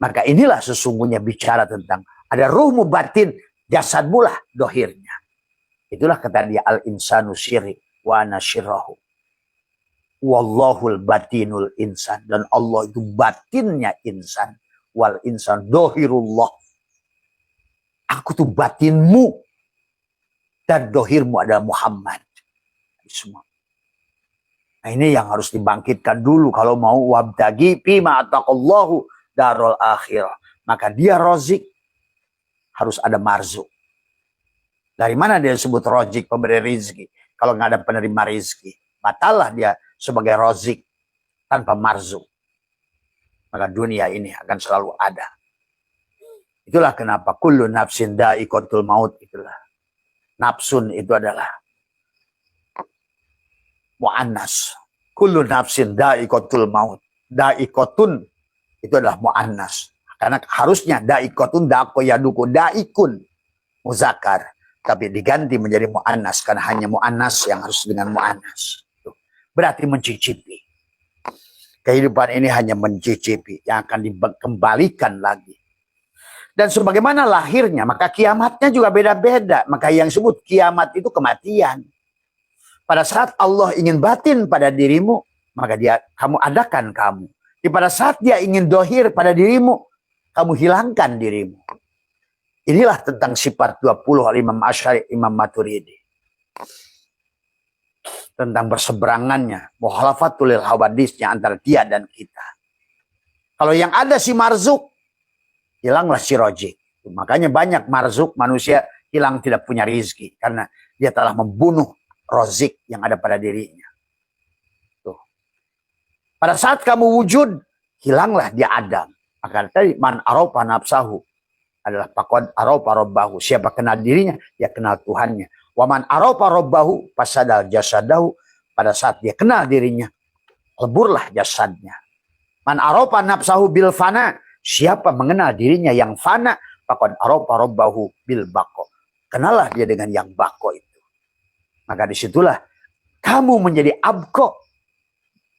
Maka inilah sesungguhnya bicara tentang. Ada ruhmu batin. Jasadmu lah dohirnya. Itulah kata dia. Al-insanu syiri wa ana syirrahu. Wallahul batinul insan. Dan Allah itu batinnya insan. Wal insan dohirullah. Aku tuh batinmu. Dan dohirmu adalah Muhammad. Semua. Nah ini yang harus dibangkitkan dulu. Kalau mau wabtagi fima ataqallahu darul akhirah. Maka dia rozik. Harus ada marzuk. Dari mana dia sebut rozik, pemberi rizki? Kalau nggak ada penerima rizki. Batallah dia sebagai rozik. Tanpa marzuk. Maka dunia ini akan selalu ada. Itulah kenapa kullu nafsin da'iqatul maut. Itulah. Nafsun itu adalah mu'annas. Kullu nafsin da'iqatul maut. Da'iqatun itu adalah mu'annas. Karena harusnya da'iqatun da'qoyaduku da'ikun muzakkar. Tapi diganti menjadi mu'annas. Karena hanya mu'annas yang harus dengan mu'annas. Berarti mencicipi. Kehidupan ini hanya mencicipi. Yang akan dikembalikan lagi. Dan sebagaimana lahirnya, maka kiamatnya juga beda-beda. Maka yang disebut kiamat itu kematian. Pada saat Allah ingin batin pada dirimu, maka kamu adakan kamu. Pada saat dia ingin dohir pada dirimu, kamu hilangkan dirimu. Inilah tentang sifat 20 Imam Asy'ari, Imam Maturidi. Tentang berseberangannya, mukhalafatul lil hawadisnya antara dia dan kita. Kalau yang ada si marzuk, hilanglah si rojik. Makanya banyak marzuk manusia hilang tidak punya rizki. Karena dia telah membunuh rozik yang ada pada dirinya. Tuh. Pada saat kamu wujud, hilanglah dia Adam. Maka tadi man arofa nafsahu adalah pakon arofa robbahu. Siapa kenal dirinya, dia kenal Tuhannya. Waman arofa robbahu pasadal jasadahu. Pada saat dia kenal dirinya, leburlah jasadnya. Man arofa nafsahu bil fana. Siapa mengenal dirinya yang fana, faqad arafa rabbahu bil baqo. Kenalah dia dengan yang bako itu. Maka disitulah kamu menjadi abko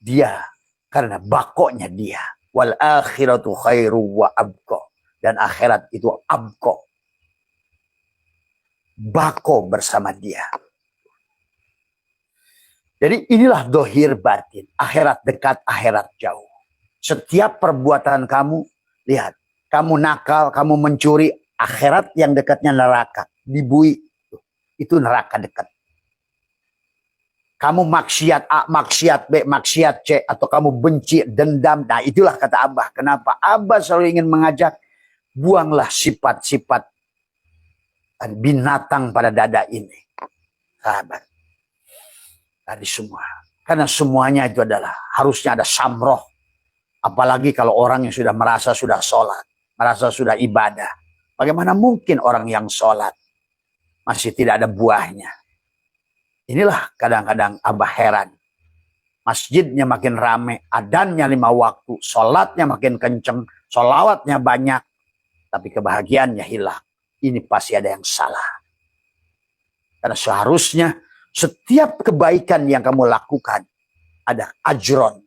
dia, karena bakonya dia. Wal akhiratu khairu wa abko. Dan akhirat itu abko. Bako bersama dia. Jadi inilah dohir batin. Akhirat dekat, akhirat jauh. Setiap perbuatan kamu, lihat. Kamu nakal, kamu mencuri, akhirat yang dekatnya neraka. Dibui. Itu neraka dekat. Kamu maksiat A, maksiat B, maksiat C. Atau kamu benci, dendam. Nah itulah kata Abah. Kenapa? Abah selalu ingin mengajak. Buanglah sifat-sifat binatang pada dada ini. Sahabat. Tadi semua. Karena semuanya itu adalah harusnya ada samroh. Apalagi kalau orang yang sudah merasa sudah sholat. Merasa sudah ibadah. Bagaimana mungkin orang yang sholat masih tidak ada buahnya? Inilah kadang-kadang Abah heran. Masjidnya makin rame. Adannya 5 waktu. Sholatnya makin kenceng. Sholawatnya banyak. Tapi kebahagiaannya hilang. Ini pasti ada yang salah. Karena seharusnya setiap kebaikan yang kamu lakukan ada ajron,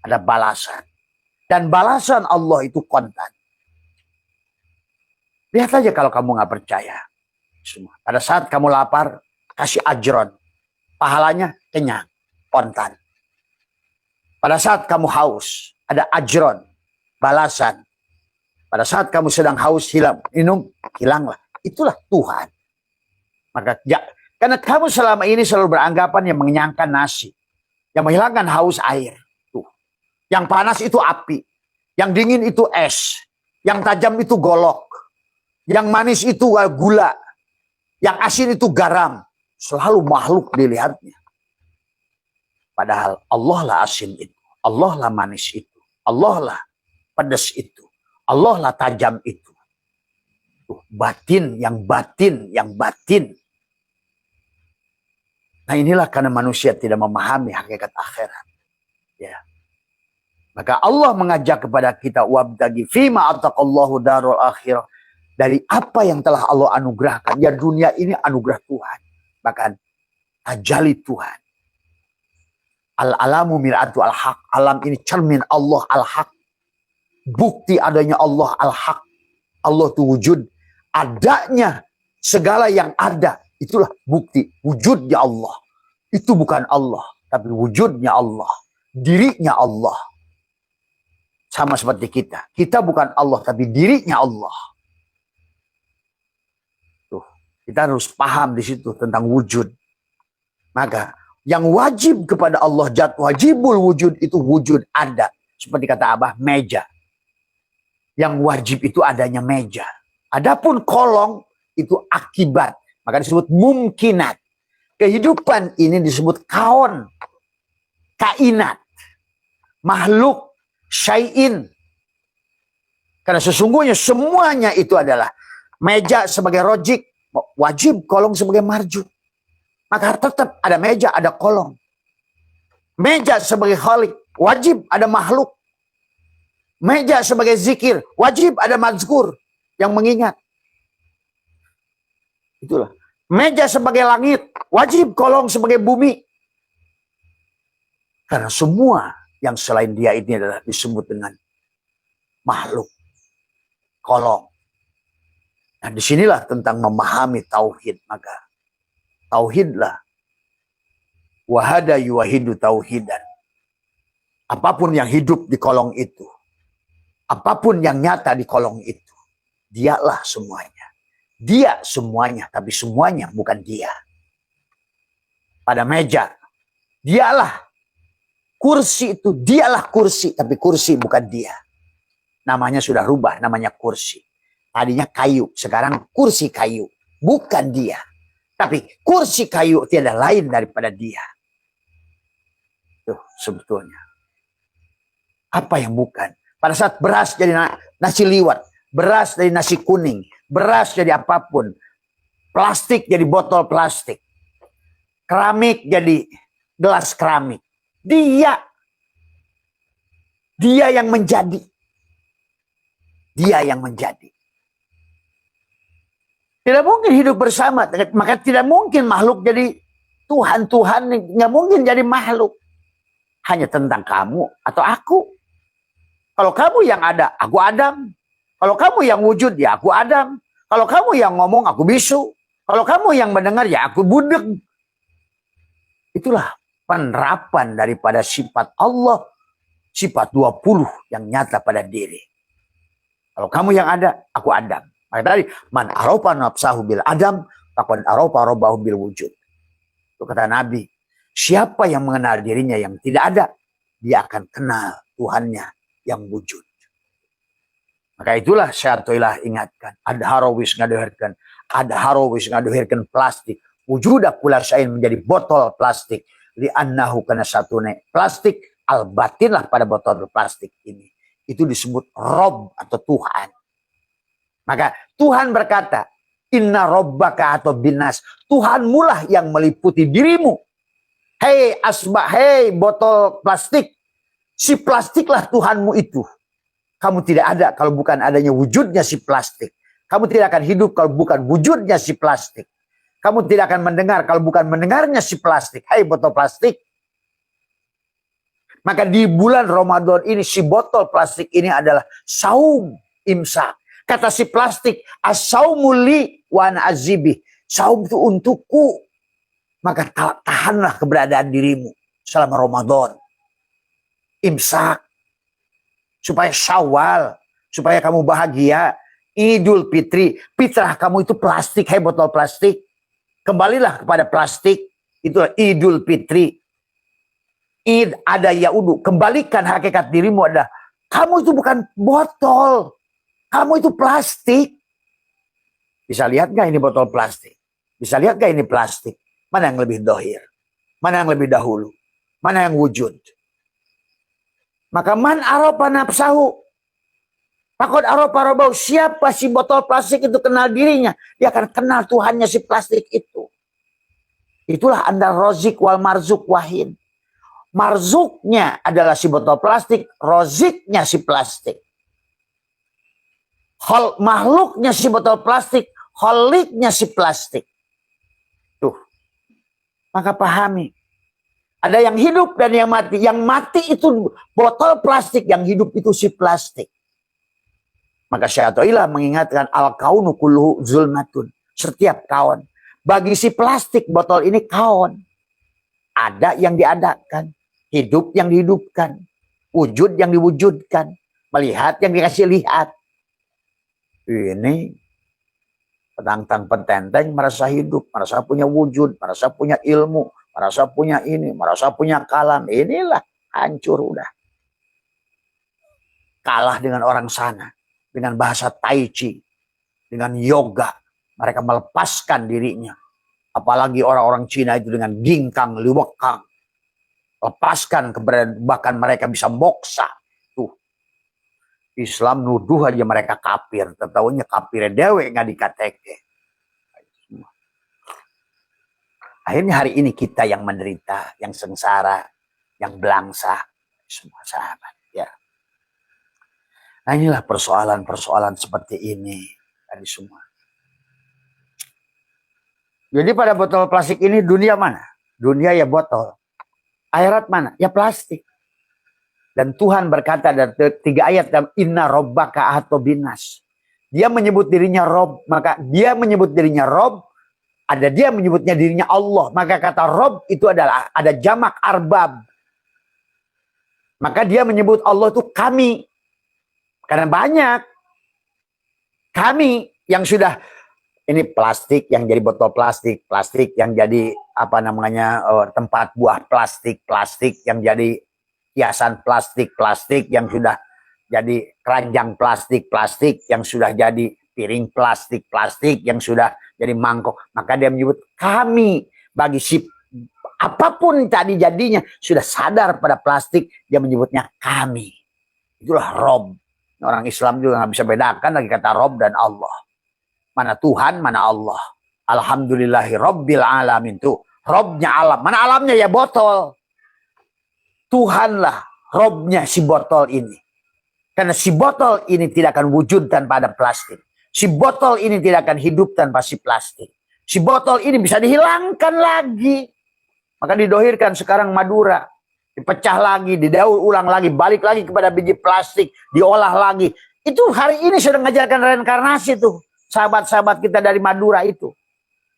ada balasan. Dan balasan Allah itu kontan. Lihat aja kalau kamu nggak percaya. Semua. Pada saat kamu lapar, kasih ajron. Pahalanya kenyang, kontan. Pada saat kamu haus, ada ajron, balasan. Pada saat kamu sedang haus, minum, hilanglah. Itulah Tuhan. Maka karena kamu selama ini selalu beranggapan yang mengenyangkan nasi. Yang menghilangkan haus air. Tuh. Yang panas itu api. Yang dingin itu es. Yang tajam itu golok. Yang manis itu gula. Yang asin itu garam. Selalu makhluk dilihatnya. Padahal Allah lah asin itu. Allah lah manis itu. Allah lah pedas itu. Allah lah tajam itu. Tuh, batin, yang batin, yang batin. Nah inilah karena manusia tidak memahami hakikat akhirat. Ya. Maka Allah mengajak kepada kita, wabtagi fima ataqallahu darul akhirah. Dari apa yang telah Allah anugerahkan. Ya dunia ini anugerah Tuhan. Bahkan tajali Tuhan. Al-alamu mir'atu al-haq. Alam ini cermin Allah al-haq. Bukti adanya Allah al-haq. Allah itu wujud. Adanya segala yang ada. Itulah bukti wujudnya Allah. Itu bukan Allah. Tapi wujudnya Allah. Dirinya Allah. Sama seperti kita. Kita bukan Allah. Tapi dirinya Allah. Tuh, kita harus paham di situ tentang wujud. Maka yang wajib kepada Allah. Wajibul wujud itu wujud ada. Seperti kata Abah, meja. Yang wajib itu adanya meja. Adapun kolong itu akibat. Maka disebut mungkinat. Kehidupan ini disebut kaon. Kainat. Makhluk. Syai'in. Karena sesungguhnya semuanya itu adalah meja sebagai rojik. Wajib kolong sebagai marju. Maka tetap ada meja, ada kolong. Meja sebagai khalik. Wajib ada makhluk. Meja sebagai zikir. Wajib ada mazkur. Yang mengingat. Itulah. Meja sebagai langit. Wajib kolong sebagai bumi. Karena semua yang selain dia ini adalah disebut dengan makhluk. Kolong. Nah disinilah tentang memahami tauhid. Maka tauhidlah. Wahada yuwahidu tauhidan. Apapun yang hidup di kolong itu. Apapun yang nyata di kolong itu. Dialah semuanya. Dia semuanya. Tapi semuanya bukan dia. Pada meja. Dialah. Kursi itu. Dialah kursi. Tapi kursi bukan dia. Namanya sudah rubah. Namanya kursi. Tadinya kayu. Sekarang kursi kayu. Bukan dia. Tapi kursi kayu tiada lain daripada dia. Tuh sebetulnya. Apa yang bukan? Pada saat beras jadi nasi liwet, beras jadi nasi kuning, beras jadi apapun, plastik jadi botol plastik, keramik jadi gelas keramik. Dia yang menjadi. Dia yang menjadi. Tidak mungkin hidup bersama. Maka tidak mungkin makhluk jadi Tuhan. Tuhan nggak mungkin jadi makhluk. Hanya tentang kamu atau aku. Kalau kamu yang ada, aku Adam. Kalau kamu yang wujud, ya aku Adam. Kalau kamu yang ngomong, aku bisu. Kalau kamu yang mendengar, ya aku budeg. Itulah penerapan daripada sifat Allah. Sifat 20 yang nyata pada diri. Kalau kamu yang ada, aku Adam. Maka tadi, man arofa nafsahu bil Adam, faqad arofa rabbahu bil wujud. Itu kata Nabi. Siapa yang mengenal dirinya yang tidak ada, dia akan kenal Tuhannya yang wujud. Maka itulah syartoilah ingatkan. Ada harawis ngadohirkan. Ada harawis ngadohirkan plastik. Wujudah pula syai'in menjadi botol plastik. Li'annahu kana satune plastik. Al-batinlah pada botol plastik ini. Itu disebut Rob atau Tuhan. Maka Tuhan berkata, Inna Rabbaka atau binas. Tuhanmulah yang meliputi dirimu. Hei asbah, hei botol plastik. Si plastiklah Tuhanmu itu. Kamu tidak ada kalau bukan adanya wujudnya si plastik. Kamu tidak akan hidup kalau bukan wujudnya si plastik. Kamu tidak akan mendengar kalau bukan mendengarnya si plastik. Hei botol plastik. Maka di bulan Ramadan ini si botol plastik ini adalah saum imsak. Kata si plastik, as-saumu li wa ana azibih. Saum itu untukku. Maka tahanlah keberadaan dirimu selama Ramadan. Imsak. Supaya Syawal. Supaya kamu bahagia. Idul Fitri. Fitrah kamu itu plastik. Hei botol plastik. Kembalilah kepada plastik. Itulah Idul Fitri. Id ada yaudu. Kembalikan hakikat dirimu ada. Kamu itu bukan botol. Kamu itu plastik. Bisa lihat gak ini botol plastik? Bisa lihat gak ini plastik? Mana yang lebih dohir? Mana yang lebih dahulu? Mana yang wujud? Maka man aropa nafsahu. Faqad aropa rabbahu. Siapa si botol plastik itu kenal dirinya. Dia akan kenal Tuhannya si plastik itu. Itulah anda rozik wal marzuk wahin. Marzuknya adalah si botol plastik. Roziknya si plastik. Makhluknya si botol plastik. Holiknya si plastik. Tuh. Maka pahami. Ada yang hidup dan yang mati. Yang mati itu botol plastik. Yang hidup itu si plastik. Maka Syai'atullah mengingatkan. Al-kaunu kulluhu zulmatun. Setiap kawan. Bagi si plastik botol ini kawan. Ada yang diadakan. Hidup yang dihidupkan. Wujud yang diwujudkan. Melihat yang dikasih lihat. Ini petantang petenteng merasa hidup, merasa punya wujud, merasa punya ilmu, merasa punya ini, merasa punya kalam. Inilah hancur udah. Kalah dengan orang sana, dengan bahasa tai chi, dengan yoga. Mereka melepaskan dirinya. Apalagi orang-orang Cina itu dengan ginkang, liwekang. Lepaskan keberadaan, bahkan mereka bisa moksa. Islam nuduh aja mereka kafir. Tetahunya kafirnya dewe nggak dikateke. Akhirnya hari ini kita yang menderita, yang sengsara, yang belangsa, semua sahabat. Ya. Nah inilah persoalan-persoalan seperti ini tadi semua. Jadi pada botol plastik ini dunia mana? Dunia ya botol. Akhirat mana? Ya plastik. Dan Tuhan berkata dari 3 ayat dalam Inna Rabbaka atau binas. Dia menyebut dirinya Rob. Maka dia menyebut dirinya Rob. Ada dia menyebutnya dirinya Allah. Maka kata Rob itu adalah ada jamak arbab. Maka dia menyebut Allah itu kami. Karena banyak. Kami yang sudah. Ini plastik yang jadi botol plastik. Plastik yang jadi apa namanya tempat buah plastik. Plastik yang jadi hiasan plastik yang sudah jadi keranjang plastik yang sudah jadi piring plastik yang sudah jadi mangkok. Maka dia menyebut kami bagi si apapun tadi jadinya sudah sadar pada plastik, dia menyebutnya kami. Itulah Rob. Orang Islam juga nggak bisa bedakan lagi kata Rob dan Allah. Mana Tuhan, mana Allah. Alhamdulillahi Rabbil alamin tuh. Robnya alam. Mana alamnya ya botol. Tuhanlah Robnya si botol ini. Karena si botol ini tidak akan wujud tanpa ada plastik. Si botol ini tidak akan hidup tanpa si plastik. Si botol ini bisa dihilangkan lagi. Maka didohirkan sekarang Madura. Dipecah lagi, didaur ulang lagi, balik lagi kepada biji plastik, diolah lagi. Itu hari ini sudah mengajarkan reinkarnasi tuh. Sahabat-sahabat kita dari Madura itu.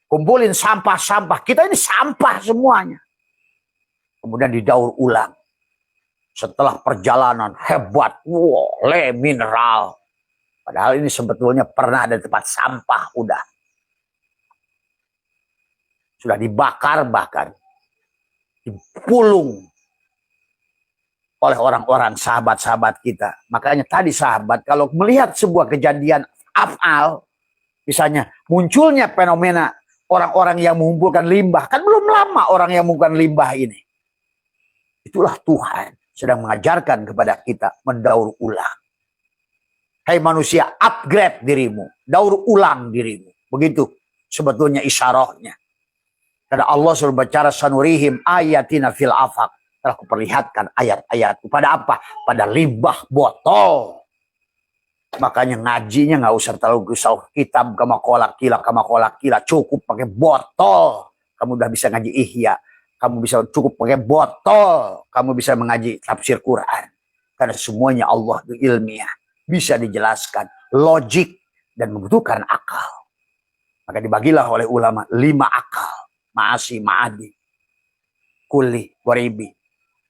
Kumpulin sampah-sampah. Kita ini sampah semuanya. Kemudian didaur ulang. Setelah perjalanan hebat, wow, le mineral. Padahal ini sebetulnya pernah ada tempat sampah, udah. Sudah dibakar bahkan. Dipulung oleh orang-orang sahabat-sahabat kita. Makanya tadi sahabat, kalau melihat sebuah kejadian af'al, misalnya munculnya fenomena orang-orang yang mengumpulkan limbah. Kan belum lama orang yang mengumpulkan limbah ini. Itulah Tuhan sedang mengajarkan kepada kita mendaur ulang. Hai manusia, upgrade dirimu. Daur ulang dirimu. Begitu sebetulnya isyarahnya. Karena Allah suruh bicara sanurihim ayatina fil afaq. Telah kuperlihatkan ayat-ayat. Pada apa? Pada limbah botol. Makanya ngajinya nggak usah terlalu gusau kitab kama kolak kila. Cukup pakai botol. Kamu udah bisa ngaji ihya. Kamu bisa cukup pakai botol. Kamu bisa mengaji tafsir Quran. Karena semuanya Allah itu ilmiah. Bisa dijelaskan. Logik. Dan membutuhkan akal. Maka dibagilah oleh ulama 5 akal. Ma'asi, ma'adi. Kuli, waribi.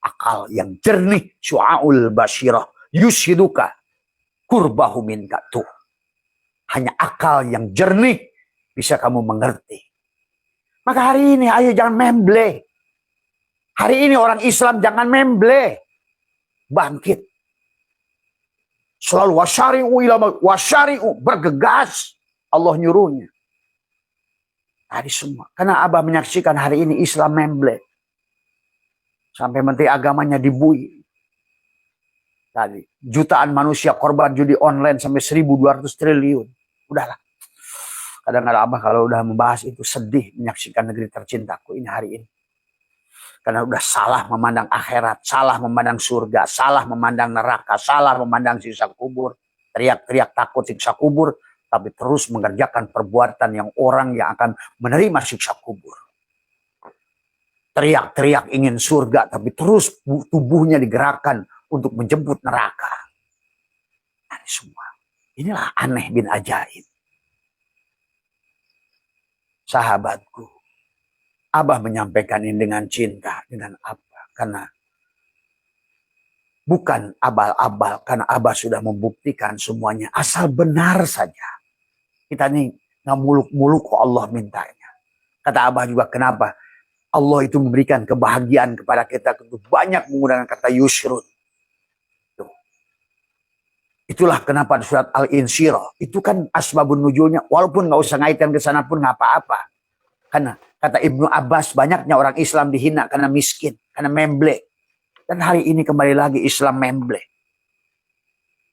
Akal yang jernih. Syu'aul basyirah. Yushiduka. Kurbahu minka. Tuh. Hanya akal yang jernih. Bisa kamu mengerti. Maka hari ini ayo jangan memble. Hari ini orang Islam jangan memble. Bangkit. Selalu wasyari'u ilama. Wasyari'u. Bergegas. Allah nyuruhnya. Tadi semua. Karena Abah menyaksikan hari ini Islam memble. Sampai menteri agamanya dibui. Tadi. Jutaan manusia korban judi online sampai 1.200 triliun. Udahlah. Kadang-kadang Abah kalau udah membahas itu sedih menyaksikan negeri tercintaku ini hari ini. Karena udah salah memandang akhirat, salah memandang surga, salah memandang neraka, salah memandang siksa kubur. Teriak-teriak takut siksa kubur, tapi terus mengerjakan perbuatan yang orang yang akan menerima siksa kubur. Teriak-teriak ingin surga, tapi terus tubuhnya digerakkan untuk menjemput neraka. Ini semua. Inilah aneh bin ajaib. Sahabatku, Abah menyampaikan ini dengan cinta, dengan apa? Karena bukan abal-abal, karena Abah sudah membuktikan semuanya. Asal benar saja. Kita ini nggak muluk-muluk kok Allah mintanya. Kata Abah juga kenapa? Allah itu memberikan kebahagiaan kepada kita. Banyak menggunakan kata yusrun. Itulah kenapa di surat Al-Insyirah. Itu kan asbabun nuzulnya. Walaupun nggak usah ngaitkan ke sana pun nggak apa-apa. Karena kata Ibnu Abbas banyaknya orang Islam dihina karena miskin. Karena memble. Dan hari ini kembali lagi Islam memble.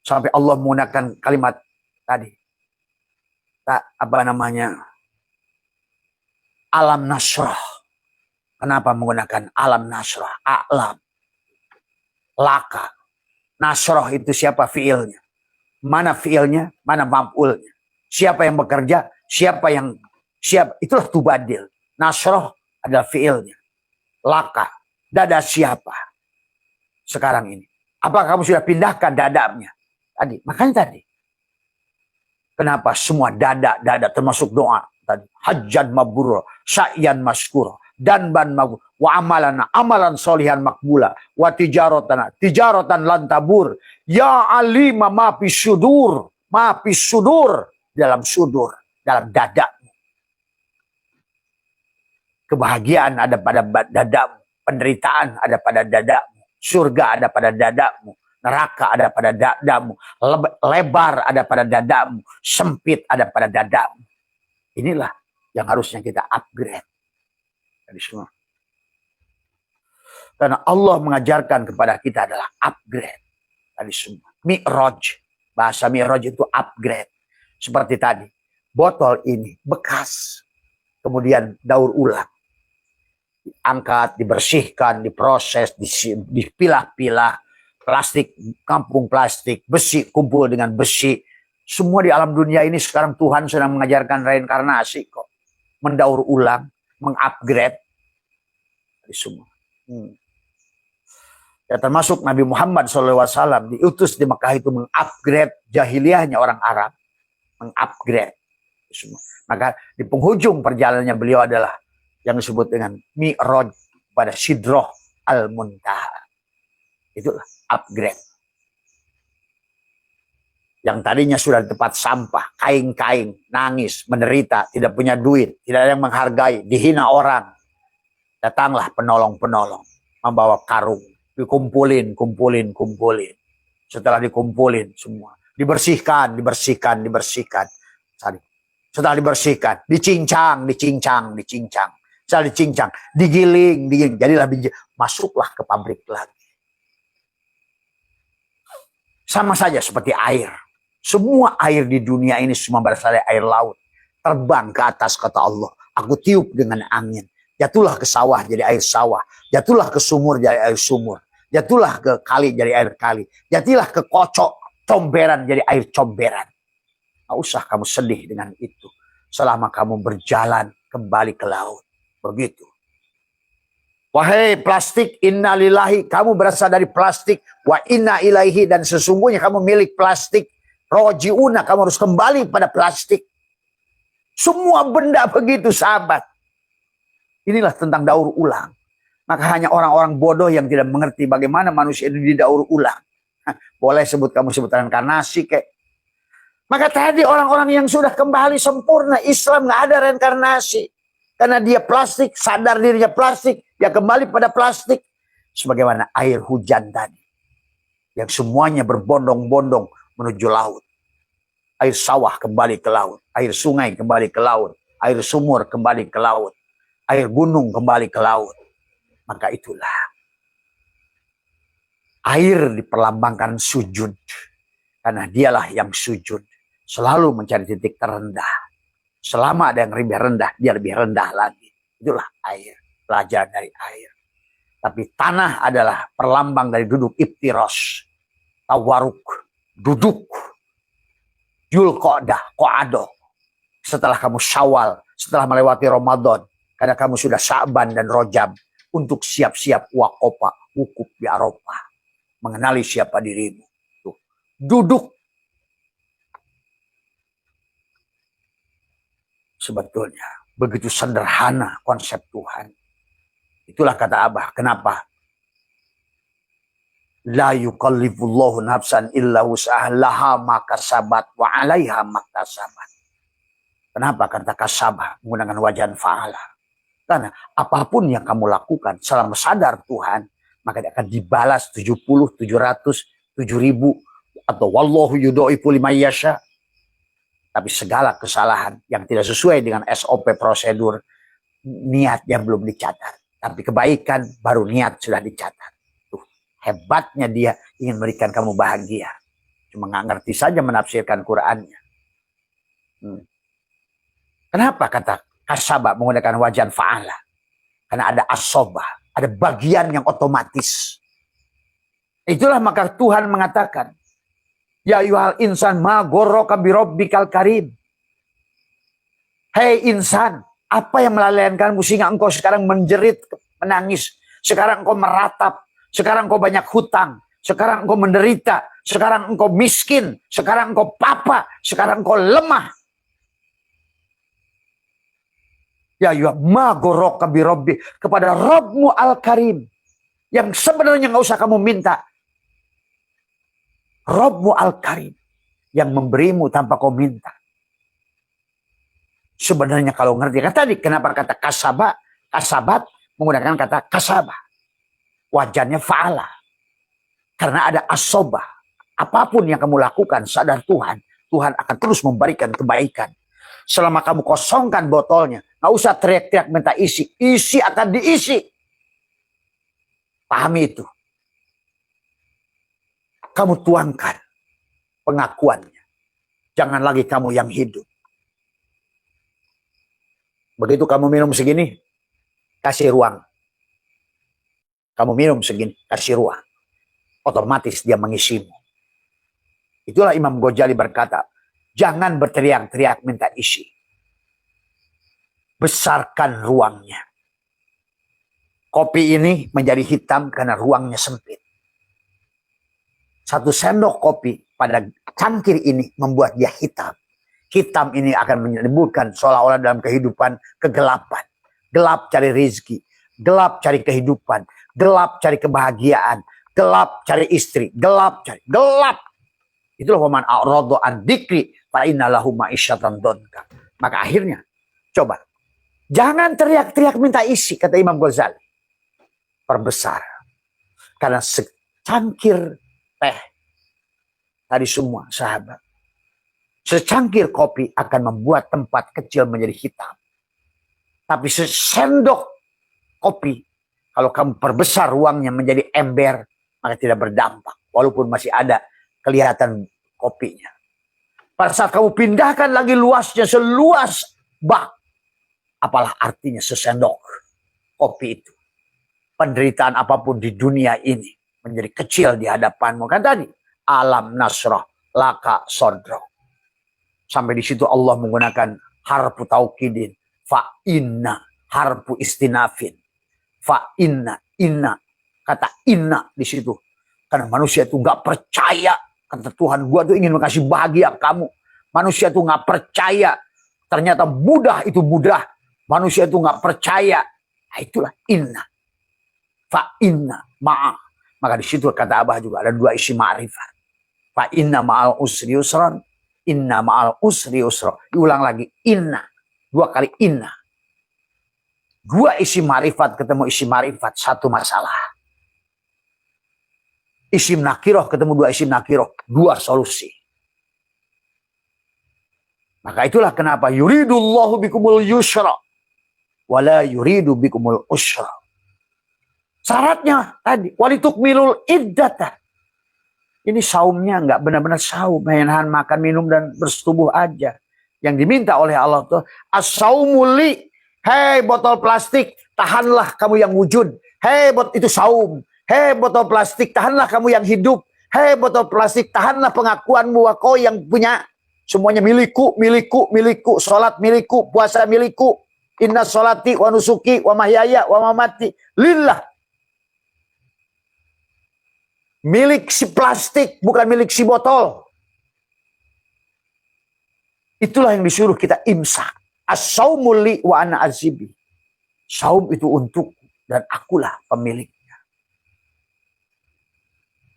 Sampai Allah menggunakan kalimat tadi. Apa namanya? Alam nasrah. Kenapa menggunakan alam nasrah? Alam. Laka. Nasrah itu siapa fiilnya? Mana fiilnya? Mana maf'ulnya? Siapa yang bekerja? Siapa? Itulah tubadil. Nasrah adalah fiilnya. Laka. Dada siapa? Sekarang ini. Apa kamu sudah pindahkan dadanya? Tadi. Makanya tadi. Kenapa semua dada termasuk doa tadi. Hajjan mabrur, sa'yan maskur, dan ban mabrur, wa amalan solihan makbula, wa tijaratan lantabur, ya alima ma fis sudur, dalam sudur, dalam dadamu. Kebahagiaan ada pada dadamu, penderitaan ada pada dadamu, surga ada pada dadamu, neraka ada pada dadamu, lebar ada pada dadamu, sempit ada pada dadamu. Inilah yang harusnya kita upgrade. Dari semua. Karena Allah mengajarkan kepada kita adalah upgrade. Tadi semua. Mi'raj. Bahasa Mi'raj itu upgrade. Seperti tadi. Botol ini bekas. Kemudian daur ulang. Diangkat, dibersihkan, diproses, dipilah-pilah. Plastik, kampung plastik, besi kumpul dengan besi. Semua di alam dunia ini sekarang Tuhan sedang mengajarkan reinkarnasi kok. Mendaur ulang, mengupgrade. Semua. Ya, termasuk Nabi Muhammad SAW diutus di Mekah itu mengupgrade jahiliyahnya orang Arab. Mengupgrade. Semua. Maka di penghujung perjalanannya beliau adalah yang disebut dengan Mi'raj pada Sidroh Al-Muntaha. Itulah upgrade. Yang tadinya sudah di tempat sampah, kaing-kaing, nangis, menderita, tidak punya duit, tidak ada yang menghargai, dihina orang. Datanglah penolong-penolong, membawa karung, dikumpulin. Setelah dikumpulin semua, dibersihkan. Setelah dibersihkan, dicincang. Setelah dicincang, digiling. Jadilah biji, masuklah ke pabrik lagi. Sama saja seperti air. Semua air di dunia ini semua berasal dari air laut. Terbang ke atas kata Allah. Aku tiup dengan angin. Jatuhlah ke sawah jadi air sawah. Jatuhlah ke sumur jadi air sumur. Jatuhlah ke kali jadi air kali. Jatuhlah ke kocok comberan jadi air comberan. Nggak usah kamu sedih dengan itu. Selama kamu berjalan kembali ke laut. Begitu. Wahai plastik, inna lillahi, kamu berasal dari plastik. Wa inna ilaihi, dan sesungguhnya kamu milik plastik. Roji'una, kamu harus kembali pada plastik. Semua benda begitu sahabat. Inilah tentang daur ulang. Maka hanya orang-orang bodoh yang tidak mengerti bagaimana manusia itu didaur ulang. Boleh kamu sebut reinkarnasi kayak. Maka tadi orang-orang yang sudah kembali sempurna, Islam nggak ada reinkarnasi. Karena dia plastik, sadar dirinya plastik, dia kembali pada plastik. Sebagaimana air hujan tadi. Yang semuanya berbondong-bondong menuju laut. Air sawah kembali ke laut. Air sungai kembali ke laut. Air sumur kembali ke laut. Air gunung kembali ke laut. Maka itulah. Air diperlambangkan sujud. Karena dialah yang sujud. Selalu mencari titik terendah. Selama ada yang lebih rendah, dia lebih rendah lagi. Itulah air. Pelajaran dari air. Tapi tanah adalah perlambang dari duduk iftiros. Tawaruk. Duduk. Julqa'dah. Qa'adoh. Setelah kamu Syawal. Setelah melewati Ramadan. Karena kamu sudah Sya'ban dan Rojab. Untuk siap-siap waqofa. Wukuf di Arafah. Mengenali siapa dirimu. Tuh. Duduk. Sebetulnya begitu sederhana konsep Tuhan. Itulah kata Abah. Kenapa? La yukallifullahu nafsan illa wus'aha laha ma kasabat wa 'alaiha maktasabat. Kenapa kata kasabah menggunakan wajan fa'ala? Karena apapun yang kamu lakukan selama sadar Tuhan, maka dia akan dibalas 70, 700, 7.000 atau wallahu yudha'ifu liman yasha. Tapi segala kesalahan yang tidak sesuai dengan SOP prosedur, niat yang belum dicatat. Tapi kebaikan baru niat sudah dicatat. Tuh, hebatnya dia ingin memberikan kamu bahagia. Cuma nggak ngerti saja menafsirkan Qur'annya. Kenapa kata kasabah menggunakan wajan fa'ala? Karena ada asobah, ada bagian yang otomatis. Itulah maka Tuhan mengatakan, ya ayyuhal insan ma ghorraka birabbikal karim. Hei insan, apa yang melalaikanmu sehingga engkau sekarang menjerit, menangis, sekarang engkau meratap, sekarang engkau banyak hutang, sekarang engkau menderita, sekarang engkau miskin, sekarang engkau papa, sekarang engkau lemah. Ya ayyuhal ma ghorraka birabbik, kepada Rabbmu al-Karim yang sebenarnya nggak usah kamu minta. Rabbmu al-Karim yang memberimu tanpa kau minta. Sebenarnya kalau ngerti kan tadi kenapa kata kasabat menggunakan kata kasabah. Wajannya fa'ala. Karena ada asobah. Apapun yang kamu lakukan sadar Tuhan, Tuhan akan terus memberikan kebaikan. Selama kamu kosongkan botolnya, nggak usah teriak-teriak minta isi. Isi akan diisi. Pahami itu. Kamu tuangkan pengakuannya. Jangan lagi kamu yang hidup. Begitu kamu minum segini, kasih ruang. Kamu minum segini, kasih ruang. otomatis dia mengisimu. Itulah Imam Ghazali berkata, jangan berteriak-teriak minta isi. Besarkan ruangnya. Kopi ini menjadi hitam karena ruangnya sempit. Satu sendok kopi pada cangkir ini membuat dia hitam. Hitam ini akan menimbulkan seolah-olah dalam kehidupan kegelapan. Gelap cari rezeki, gelap cari kehidupan, gelap cari kebahagiaan, gelap cari istri, gelap. Itulah waman a'radu an dzikri fa inna lahu ma'isyatan dhanka. Maka akhirnya, coba. Jangan teriak-teriak minta isi, kata Imam Ghazali. Perbesar. Karena secangkir teh, tadi semua sahabat, secangkir kopi akan membuat tempat kecil menjadi hitam. Tapi sesendok kopi, kalau kamu perbesar ruangnya menjadi ember, maka tidak berdampak. Walaupun masih ada kelihatan kopinya. Pada saat kamu pindahkan lagi luasnya seluas bak, apalah artinya sesendok kopi itu. Penderitaan apapun di dunia ini menjadi kecil di hadapanmu. Kan tadi, alam nasrah laka sodro. Sampai di situ Allah menggunakan harfu taukidin. Fa inna harfu istinafin. Fa inna. Kata inna di situ. Karena manusia itu nggak percaya. Kata Tuhan, gua tuh ingin mengasih bahagia kamu. Manusia itu nggak percaya. Ternyata mudah itu mudah. Manusia itu nggak percaya. Nah, itulah inna. Fa inna ma'a. Maka di situ kata Abah juga ada dua isi ma'rifat. Fa inna ma'al usri yusran. Inna ma'al usri yusra. Diulang lagi. Inna. Dua kali inna. Dua isi ma'rifat ketemu isi ma'rifat. Satu masalah. Isim nakiroh ketemu dua isim nakiroh. Dua solusi. Maka itulah kenapa yuridullahu bikumul yusra. Wala yuridu bikumul usra. Syaratnya tadi. Walitukmilul iddata. Ini saumnya nggak benar-benar saum. Menahan makan, minum, dan bersetubuh aja. Yang diminta oleh Allah itu. As-saumuli. Hei botol plastik. Tahanlah kamu yang wujud. Hei itu saum. Hei botol plastik, tahanlah kamu yang hidup. Hei botol plastik, tahanlah pengakuanmu bahwa kau yang punya. Semuanya milikku, milikku, milikku. Sholat milikku, puasa milikku. Inna sholati wa nusuki wa mahyaya wa mamati. Lillah. Milik si plastik, bukan milik si botol. Itulah yang disuruh kita imsak. As-saumul li wa ana azibi. Saum itu untukku dan akulah pemilik.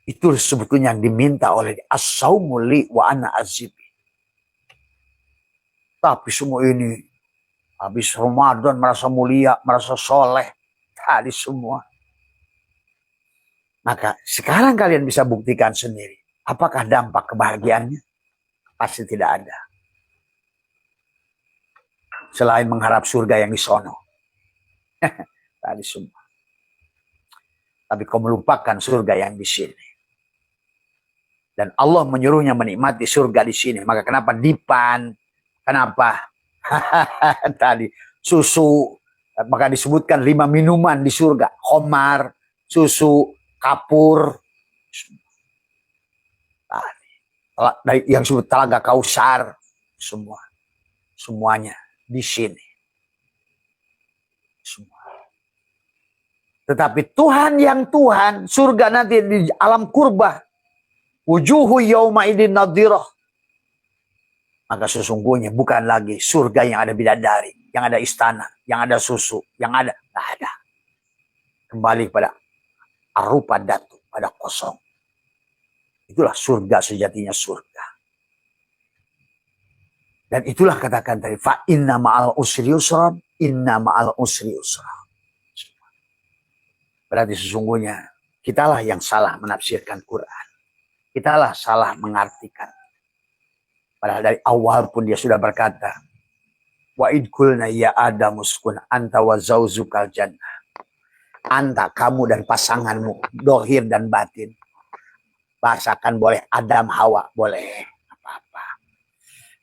Itu sebetulnya yang diminta oleh as-saumul li wa ana azibi. Tapi semua ini habis Ramadan merasa mulia, merasa soleh. Tadi semua. Maka sekarang kalian bisa buktikan sendiri. Apakah dampak kebahagiaannya? Pasti tidak ada. Selain mengharap surga yang di sono. Tadi semua. Tapi kau melupakan surga yang di sini. Dan Allah menyuruhnya menikmati surga di sini. Maka kenapa dipan? Kenapa? Tadi susu. Maka disebutkan 5 minuman di surga. Khomar, susu, kapur. Tadi. Yang disebut telaga kausar. Semua. Semuanya di sini. Semua. Tetapi Tuhan yang Tuhan. Surga nanti di alam kurbah. Wujuhu yawma idin nadhirah. Maka sesungguhnya bukan lagi surga yang ada bidadari, yang ada istana, yang ada susu, yang ada, tidak ada. Kembali pada arupa datu, pada kosong. Itulah surga sejatinya surga. Dan itulah katakan tadi, fa inna ma'al usri yusra, inna ma'al usri yusra. Berarti sesungguhnya kitalah yang salah menafsirkan Quran. Kitalah salah mengartikan. Padahal dari awal pun dia sudah berkata, wa idkulna ya Adam uskun anta wa zauzukal jannah. Anta, kamu dan pasanganmu, dohir dan batin. Bahasakan boleh Adam, Hawa, boleh apa-apa.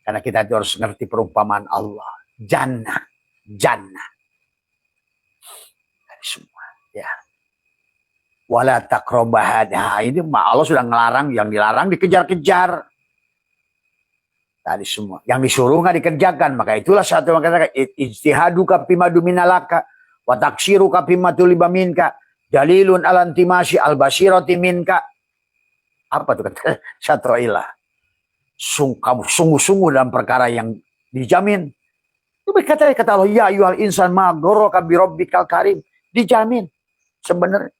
Karena kita itu harus ngerti perumpamaan Allah. Jannah, jannah. Dari semua, ya. Wala taqrabah. Nah, ini Allah sudah ngelarang, yang dilarang dikejar-kejar. Tadi semua. Yang disuruh nggak dikerjakan. Maka itulah satu mengatakan ijtihaduka fima duminalaka wa taksiruka fima tuliba minka dalilun alantimasi al-basirati minka. Apa tuh kata Syatrailah? Kamu sungguh-sungguh dalam perkara yang dijamin. Itu berkata Allah, ya ayyuhal insan ma ghurraka bi rabbikal karim. Dijamin sebenarnya.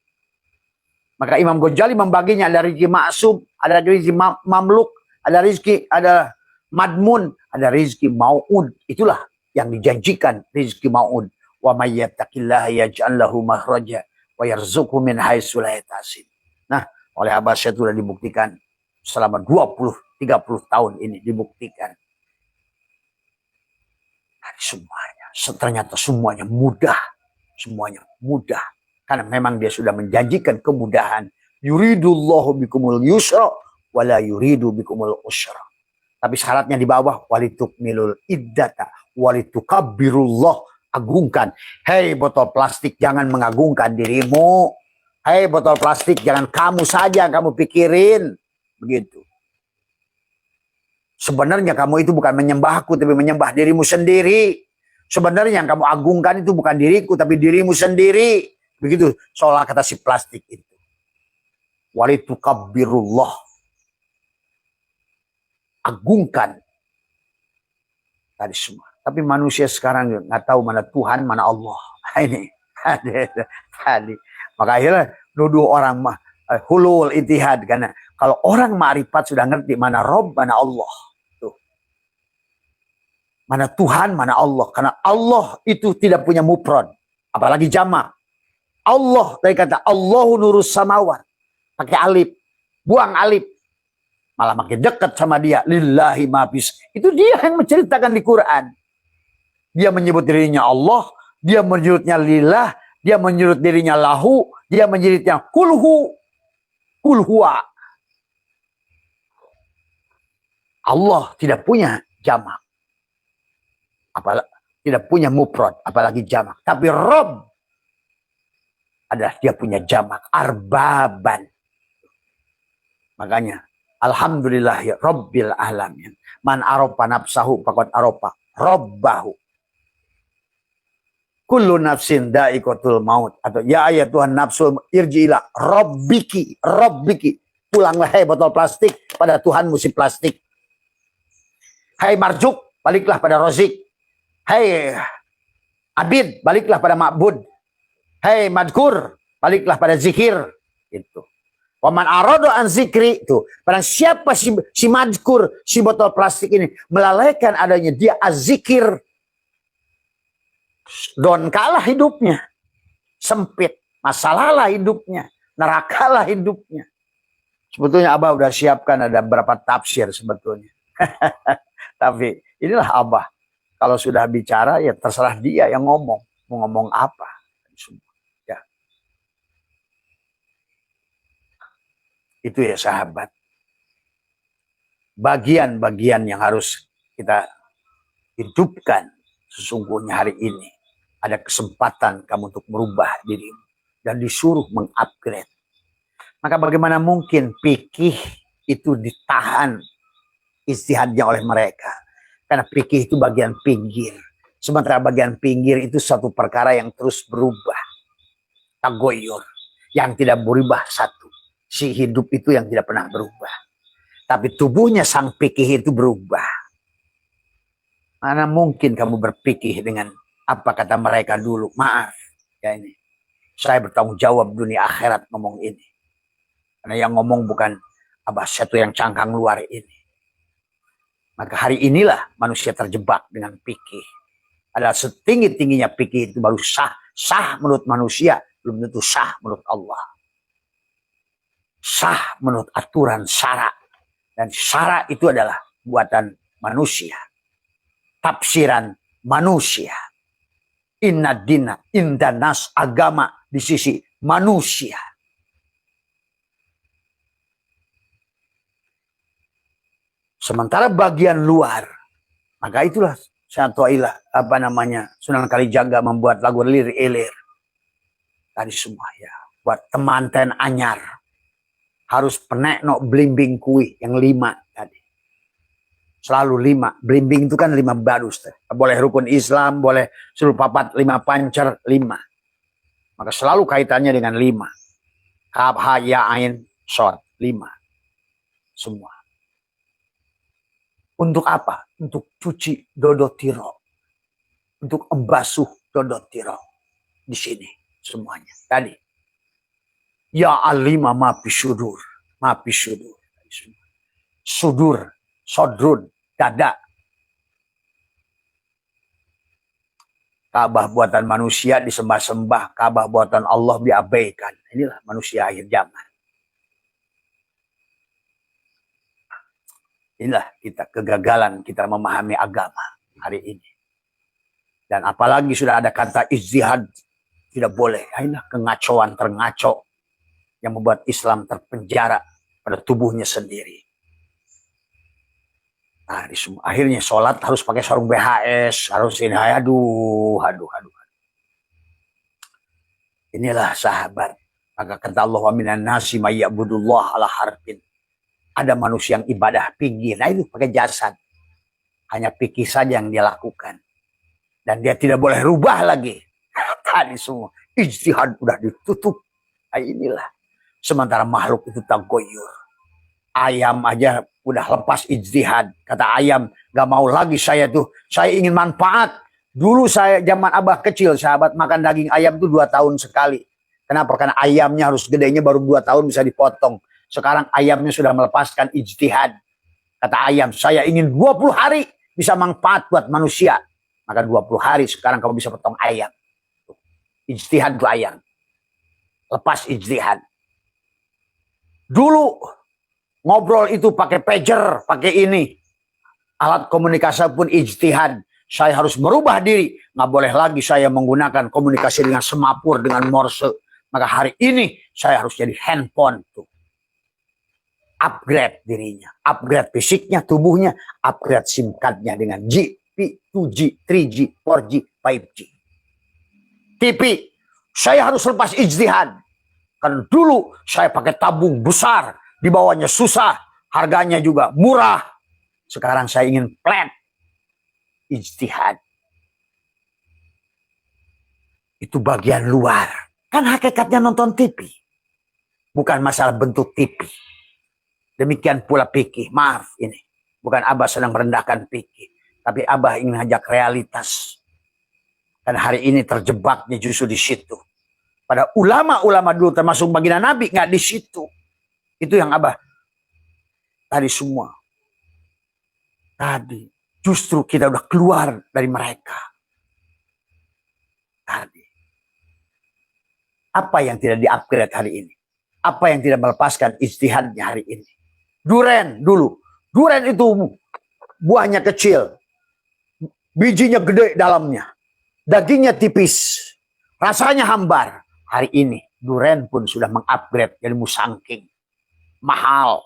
Maka Imam Ghazali membaginya, ada rezeki maksum, ada rezeki mamluk, ada rezeki, ada madmun, ada rezeki mau'ud. Itulah yang dijanjikan, rezeki mau'ud. Wa may yattaqillaha yaj'al lahu makhraja wa yarzuqhu min haitsu la yahtasib. Nah, oleh Abbas itu sudah dibuktikan selama 20-30 tahun ini dibuktikan. Semuanya, ternyata semuanya mudah. Semuanya mudah. Karena memang dia sudah menjanjikan kemudahan. Yuridullahu bikumul yusra wala yuridu bikumul usra. Tapi syaratnya di bawah, walitukmilul iddata walitukabbirullah, agungkan. Hei botol plastik, jangan mengagungkan dirimu. Hei botol plastik, jangan kamu saja kamu pikirin. Begitu. Sebenarnya kamu itu bukan menyembahku, tapi menyembah dirimu sendiri. Sebenarnya yang kamu agungkan itu bukan diriku, tapi dirimu sendiri. Begitu soal kata si plastik itu. Walitukabbirullah. Agungkan. Tadi semua. Tapi manusia sekarang nggak tahu mana Tuhan, mana Allah. Ini. Tadi. Maka akhirnya nuduh orang hulul itihad. Karena kalau orang ma'rifat sudah ngerti mana Rob, mana Allah. Tuh. Mana Tuhan, mana Allah. Karena Allah itu tidak punya mufrad. Apalagi jamak. Allah, dari kata Allahu nurus samawat. Pakai alif. Buang alif. Malah makin dekat sama dia. Lillahi mafis. Itu dia yang menceritakan di Quran. Dia menyebut dirinya Allah. Dia menyebutnya lillah. Dia menyebut dirinya lahu. Dia menyebutnya kulhu. Kulhuwa. Allah tidak punya jamak. Apalagi tidak punya mufrad. Apalagi jamak. Tapi Rabb adalah dia punya jamak, arbaban. Makanya, alhamdulillahi rabbil alamin. Man aropa nafsahu faqad aropa rabbahu. Kullu nafsin da'iqatul maut. Atau ya ayat Tuhan nafsul irji'ila rabbiki. Rabbiki. Pulanglah hai botol plastik pada Tuhanmu si plastik. Hai marjuk, baliklah pada rozik. Hai abid, baliklah pada ma'bud. Hei madkur, baliklah pada zikir. Itu. Waman arodo an zikri. Itu. Barang siapa si madkur, si botol plastik ini melalaikan adanya dia azzikir. Don kalah hidupnya. Sempit. Masalahlah hidupnya. Nerakalah hidupnya. Sebetulnya Abah udah siapkan ada berapa tafsir sebetulnya. Tapi inilah Abah. Kalau sudah bicara ya terserah dia yang ngomong. Mau ngomong apa. Itu ya sahabat. Bagian-bagian yang harus kita hidupkan sesungguhnya hari ini. Ada kesempatan kamu untuk merubah dirimu. Dan disuruh mengupgrade. Maka bagaimana mungkin fikih itu ditahan istihadnya oleh mereka. Karena fikih itu bagian pinggir. Sementara bagian pinggir itu suatu perkara yang terus berubah. Tagoyur. Yang tidak berubah satu. Si hidup itu yang tidak pernah berubah. Tapi tubuhnya sang fikih itu berubah. Mana mungkin kamu berpikir dengan apa kata mereka dulu. Maaf. Ya ini. Saya bertanggung jawab dunia akhirat ngomong ini. Karena yang ngomong bukan Abah satu yang cangkang luar ini. Maka hari inilah manusia terjebak dengan fikih. Adalah setinggi-tingginya fikih itu baru sah. Sah menurut manusia. Belum tentu sah menurut Allah. Sah menurut aturan syara. Dan syara itu adalah buatan manusia. Tafsiran manusia. Inna dina indanas agama di sisi manusia. Sementara bagian luar. Maka itulah Syatuailah Sunan Kalijaga membuat lagu Lir Ilir. Tadi semua ya. buat temanten anyar. Harus penek no blimbing kui yang 5 tadi. Selalu 5. Blimbing itu kan 5 barus. Boleh rukun Islam, boleh seluruh papat 5 pancer 5. Maka selalu kaitannya dengan 5. Kaf, ha, ya, ain, shod 5. Semua. Untuk apa? Untuk cuci dodotiro. Untuk membasuh dodotiro. Di sini semuanya. Tadi. Ya alima ma bisudur. Ma bisudur. Sudur. Sodrun. Dada. Ka'bah buatan manusia disembah-sembah. Ka'bah buatan Allah diabaikan. Inilah manusia akhir zaman. Inilah kita kegagalan kita memahami agama hari ini. Dan apalagi sudah ada kata ijtihad. Tidak boleh. Inilah kengacauan terngacau yang membuat Islam terpenjara pada tubuhnya sendiri. Nah, akhirnya sholat harus pakai sarung BHS, harus ini, aduh. Inilah sahabat. Maka kata Allah, wa minan nasi may ya'budullah ala harfin. Ada manusia yang ibadah pinggir. Nah itu pakai jasad. Hanya pikir saja yang dia lakukan. Dan dia tidak boleh rubah lagi. Tadi semua. Ijtihad udah ditutup. Nah, inilah. Sementara makhluk itu tagoyur. Ayam aja udah lepas ijtihad. Kata ayam, gak mau lagi saya tuh. Saya ingin manfaat. Dulu saya zaman abah kecil, sahabat makan daging ayam tuh 2 tahun sekali. Kenapa? Karena ayamnya harus gedenya baru 2 tahun bisa dipotong. Sekarang ayamnya sudah melepaskan ijtihad. Kata ayam, saya ingin 20 hari bisa manfaat buat manusia. Maka 20 hari sekarang kamu bisa potong ayam. Ijtihad tuh ayam. Lepas ijtihad. Dulu ngobrol itu pakai pager, pakai ini. Alat komunikasi pun ijtihad. Saya harus merubah diri. Nggak boleh lagi saya menggunakan komunikasi dengan semapur, dengan morse. Maka hari ini saya harus jadi handphone tuh. Upgrade dirinya. Upgrade fisiknya, tubuhnya. Upgrade SIM cardnya dengan G, P, 2G, 3G, 4G, 5G. TV. Saya harus lepas ijtihad. Karena dulu saya pakai tabung besar, di bawahnya susah, harganya juga murah. Sekarang saya ingin flat. Ijtihad. Itu bagian luar. Kan hakikatnya nonton TV. Bukan masalah bentuk TV. Demikian pula fikih. Maaf ini. Bukan Abah sedang merendahkan fikih. Tapi Abah ingin ajak realitas. Dan hari ini terjebaknya justru di situ. Pada ulama-ulama dulu termasuk baginda Nabi nggak di situ. Itu yang Abah tadi semua. Tadi justru kita udah keluar dari mereka. Tadi. Apa yang tidak di-upgrade hari ini? Apa yang tidak melepaskan ijtihadnya hari ini? Duren dulu. Duren itu buahnya kecil. Bijinya gede dalamnya. Dagingnya tipis. Rasanya hambar. Hari ini duren pun sudah mengupgrade jadi musangking. Mahal.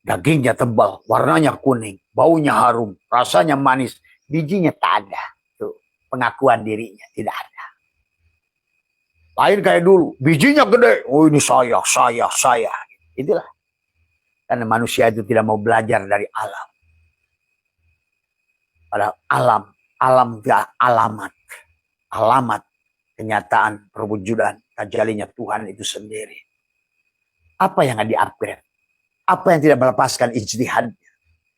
Dagingnya tebal, warnanya kuning, baunya harum, rasanya manis, bijinya tak ada. Tuh, pengakuan dirinya tidak ada. Lain kayak dulu, bijinya gede, oh ini saya. Itulah. Karena manusia itu tidak mau belajar dari alam. Pada alam tidak alamat kenyataan perwujudan tajalinya Tuhan itu sendiri. Apa yang di-upgrade? Apa yang tidak melepaskan ijtihadnya?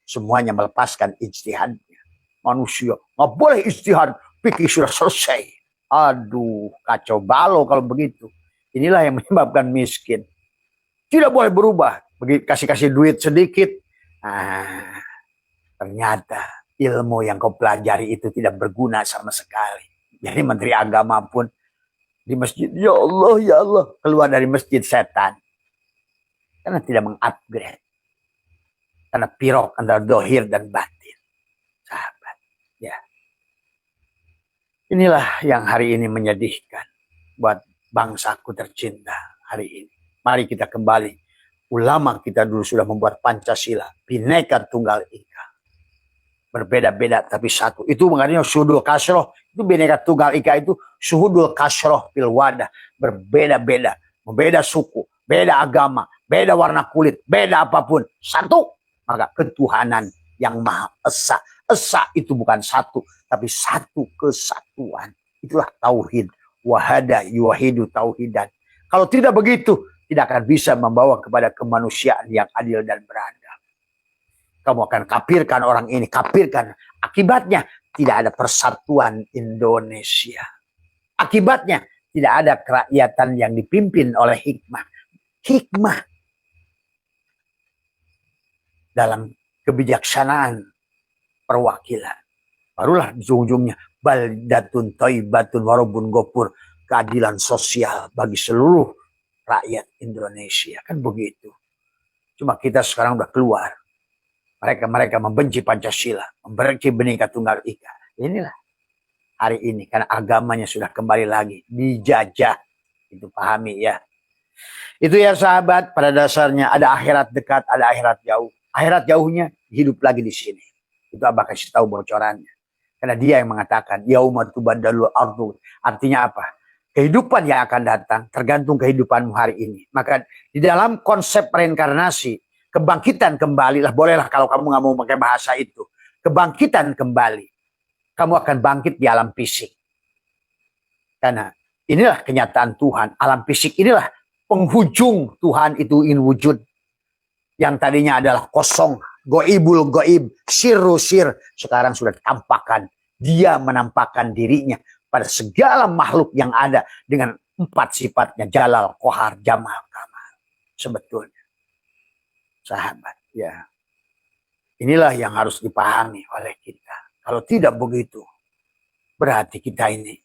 Semuanya melepaskan ijtihadnya. Manusia nggak boleh ijtihad, pikir sudah selesai. Aduh, kacau balau kalau begitu. Inilah yang menyebabkan miskin. Tidak boleh berubah. Kasih duit sedikit. Nah, ternyata ilmu yang kau pelajari itu tidak berguna sama sekali. Jadi Menteri Agama pun di masjid, ya Allah, keluar dari masjid setan. Karena tidak mengupgrade. Karena pirok antara dohir dan batin. Sahabat. Ya. Inilah yang hari ini menyedihkan. Buat bangsaku tercinta hari ini. Mari kita kembali. Ulama kita dulu sudah membuat Pancasila. Bhinneka Tunggal Ika. berbeda-beda tapi satu. Itu makanya syuhudul kasroh, itu bineka tunggal ika itu syuhudul kasroh fil wadah, berbeda-beda, beda suku, beda agama, beda warna kulit, beda apapun, satu. Maka ketuhanan yang maha esa. Esa itu bukan satu, tapi satu kesatuan. Itulah tauhid. Wahada yuwahidu tauhidan. Kalau tidak begitu, tidak akan bisa membawa kepada kemanusiaan yang adil dan beradab. Kamu akan kafirkan orang ini, kafirkan. Akibatnya tidak ada persatuan Indonesia. Akibatnya tidak ada kerakyatan yang dipimpin oleh hikmah. Hikmah dalam kebijaksanaan perwakilan. Barulah ujung-ujungnya baldatun thayyibatun warabun ghafur, keadilan sosial bagi seluruh rakyat Indonesia. Kan begitu. Cuma kita sekarang udah keluar. Mereka membenci Pancasila, membenci Bhinneka Tunggal Ika. Inilah hari ini karena agamanya sudah kembali lagi dijajah. Itu pahami ya. Itu ya sahabat, pada dasarnya ada akhirat dekat, ada akhirat jauh. Akhirat jauhnya hidup lagi di sini. Itu Abah kasih tahu bocorannya. Karena dia yang mengatakan yauma tubaddalu ardu. Artinya apa? Kehidupan yang akan datang tergantung kehidupanmu hari ini. Maka di dalam konsep reinkarnasi, kebangkitan kembali lah, bolehlah kalau kamu nggak mau pakai bahasa itu. Kebangkitan kembali. Kamu akan bangkit di alam fisik. Karena inilah kenyataan Tuhan. Alam fisik inilah penghujung Tuhan itu ingin wujud. Yang tadinya adalah kosong. Goibul goib. Sirru sir. Sekarang sudah ditampakkan. Dia menampakkan dirinya pada segala makhluk yang ada. Dengan 4 sifatnya. Jalal, Kohar, Jamal, Kamal. Sebetulnya. Sahabat, ya. Inilah yang harus dipahami oleh kita. Kalau tidak begitu, berarti kita ini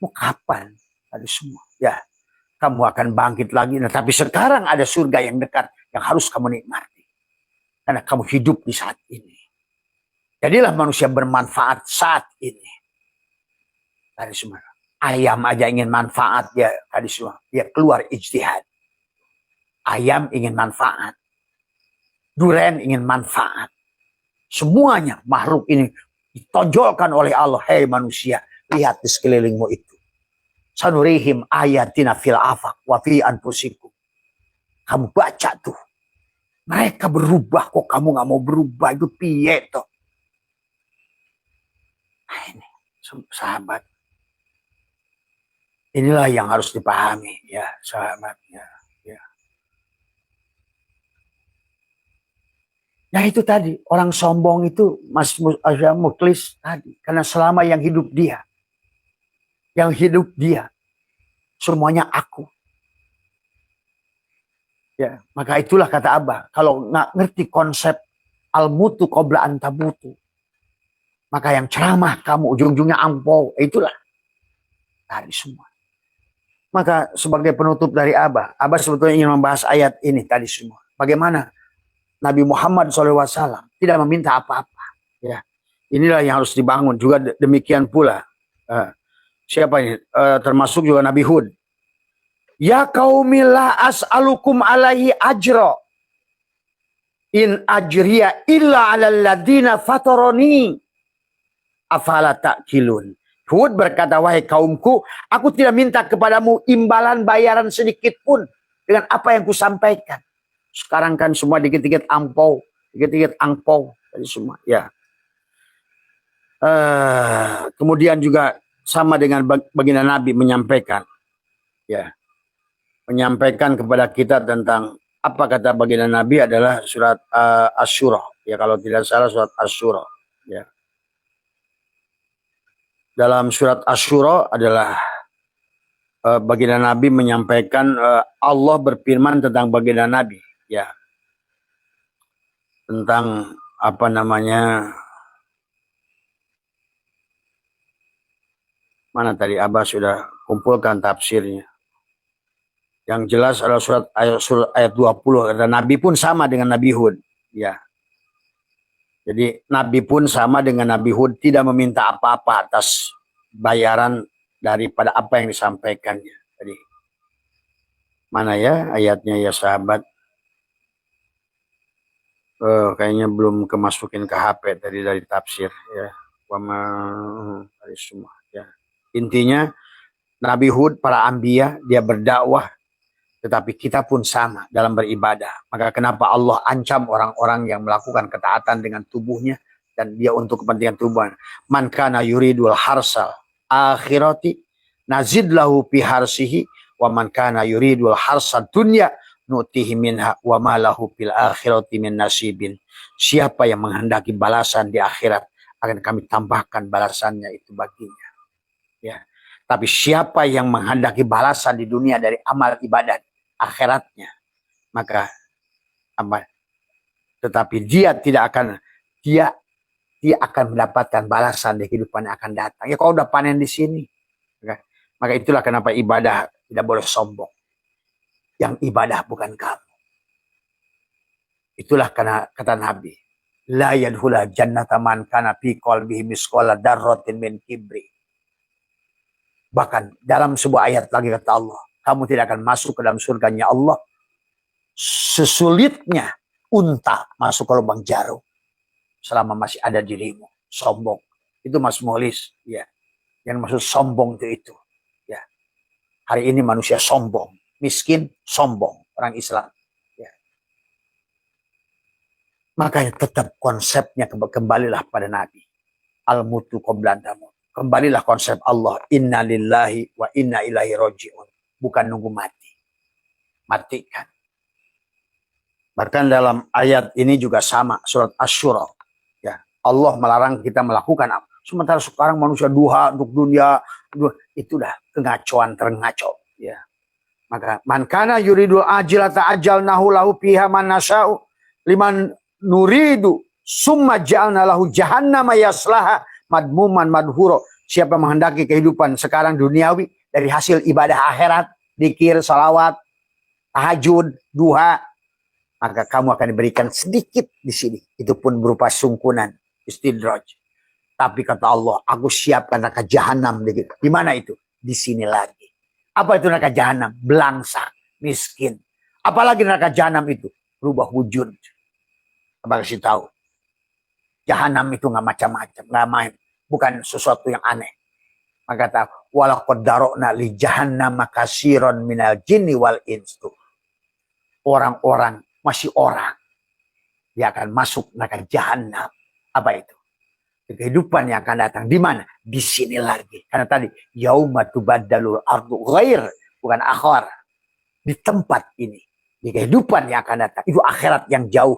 mau kapan? Ada semua. Ya, kamu akan bangkit lagi. Nah, tapi sekarang ada surga yang dekat yang harus kamu nikmati. Karena kamu hidup di saat ini. Jadilah manusia bermanfaat saat ini. Tadi semua. Ayam aja ingin manfaat ya. Tadi semua. Dia keluar ijtihad. Ayam ingin manfaat. Duren ingin manfaat. Semuanya makhluk ini ditonjolkan oleh Allah. Hei manusia, lihat di sekelilingmu itu. Sanurihim ayatina fil afaq wa fi anfusikum. Kamu baca tuh. Mereka berubah, kok kamu gak mau berubah? Itu piye toh? Nah ini, sahabat. Inilah yang harus dipahami ya, sahabat ya. Nah itu tadi, orang sombong itu Mas Muklis tadi. Karena selama yang hidup dia. Yang hidup dia. Semuanya aku. Ya, maka itulah kata Abah. Kalau nggak ngerti konsep al-mutu qabla an tamutu. Maka yang ceramah kamu ujung-ujungnya ampau. Itulah. Tadi semua. Maka sebagai penutup dari Abah. Abah sebetulnya ingin membahas ayat ini tadi semua. Bagaimana Nabi Muhammad SAW tidak meminta apa-apa. Ya, inilah yang harus dibangun. Juga demikian pula. Siapa ini? Termasuk juga Nabi Hud. Ya qaumillah as'alukum alaihi ajro. In ajriya illa ala ladina fataroni. Afala ta'kilun. Hud berkata, wahai kaumku, aku tidak minta kepadamu imbalan bayaran sedikit pun dengan apa yang kusampaikan. Sekarang kan semua dikit-dikit ampau, dikit-dikit angpau, tadi semua. Ya. Kemudian juga sama dengan baginda Nabi menyampaikan, ya, menyampaikan kepada kita tentang apa kata baginda Nabi adalah surat Asy-Syura. Ya kalau tidak salah surat Asy-Syura. Ya. Dalam surat Asy-Syura adalah baginda Nabi menyampaikan Allah berfirman tentang baginda Nabi. Ya, tentang apa namanya, mana tadi Abah sudah kumpulkan tafsirnya. Yang jelas adalah surat ayat 20. Dan Nabi pun sama dengan Nabi Hud. Ya, jadi Nabi pun sama dengan Nabi Hud, tidak meminta apa-apa atas bayaran daripada apa yang disampaikannya. Jadi mana ya ayatnya ya sahabat? Kayaknya belum kemasukin ke HP tadi dari tafsir ya. Wama semua ya. Intinya Nabi Hud, para anbiya, dia berdakwah, tetapi kita pun sama dalam beribadah. Maka kenapa Allah ancam orang-orang yang melakukan ketaatan dengan tubuhnya dan dia untuk kepentingan tubuh. Man kana yuridul harsal akhirati nazid lahu fi harsihi wa man kana yuridul harsad dunya nutihi minha wa ma lahu fil akhirati min nasibin. Siapa yang menghendaki balasan di akhirat, akan kami tambahkan balasannya itu baginya. Ya. Tapi siapa yang menghendaki balasan di dunia dari amal ibadat akhiratnya, maka amal, tetapi dia akan mendapatkan balasan di kehidupan yang akan datang. Ya kalau udah panen di sini, maka itulah kenapa ibadah tidak boleh sombong. Yang ibadah bukan kamu. Itulah karena kata Nabi, la yadkhula jannata man kana fi qalbihi misqala darratin min kibri. Bahkan dalam sebuah ayat lagi kata Allah, kamu tidak akan masuk ke dalam surganya Allah sesulitnya unta masuk ke lubang jarum selama masih ada dirimu. Sombong itu Mas Molis, ya. Yang maksud sombong itu ya. Hari ini manusia sombong, miskin sombong, orang Islam ya. Makanya tetap konsepnya kembalilah pada Nabi, al-mutu qablan tamut. Kembalilah konsep Allah, inna lillahi wa inna ilaihi raji'un. Bukan nunggu mati. Matikan. Bahkan dalam ayat ini juga sama, surat Asy-Syura. Ya, Allah melarang kita melakukan apa. Sementara sekarang manusia duha untuk dunia, itu dah kengacoan terngacau. Ya. Maka man kana yuridul ajilata ajalnahu lahu fiha man nasya'u liman nuridu summa ja'alna lahu jahannama yaslaha madmuman madhuro. Siapa menghendaki kehidupan sekarang duniawi dari hasil ibadah akhirat, dzikir, salawat, tahajud, duha, maka kamu akan diberikan sedikit di sini. Itu pun berupa sungkunan, istidraj. Tapi kata Allah, aku siapkan neraka jahanam. Di mana itu? Di sini lagi. Apa itu neraka jahanam? Belangsa, miskin. Apalagi neraka jahanam itu? Berubah wujud. Apa kasih tahu? Jahanam itu nggak macam-macam, nggak main, bukan sesuatu yang aneh. Maka kata, walaqad darokna li jahannam katsiran minal jinni wal ins. Orang-orang masih orang, dia akan masuk neraka jahanam. Apa itu? Kehidupan yang akan datang di mana? Di sini lagi. Karena tadi yauma tubaddalul ardu ghair, bukan akhir. Di tempat ini, di kehidupan yang akan datang, itu akhirat yang jauh.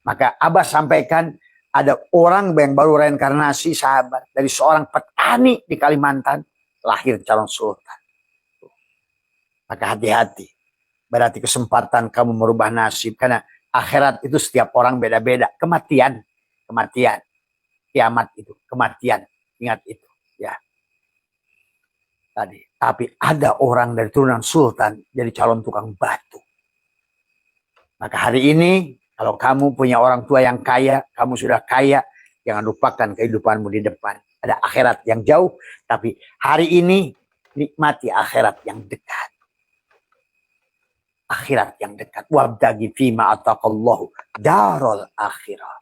Maka Abah sampaikan, ada orang yang baru reinkarnasi, sahabat, dari seorang petani di Kalimantan, lahir calon sultan. Maka hati-hati. Berarti kesempatan kamu merubah nasib. Karena akhirat itu setiap orang beda-beda. Kematian. Kiamat itu. Kematian. Ingat itu. Ya. Tadi. Tapi ada orang dari turunan sultan jadi calon tukang batu. Maka hari ini, kalau kamu punya orang tua yang kaya, kamu sudah kaya, jangan lupakan kehidupanmu di depan. Ada akhirat yang jauh, tapi hari ini nikmati akhirat yang dekat. Akhirat yang dekat. Wabdagi fima ataqallahu darul akhirah.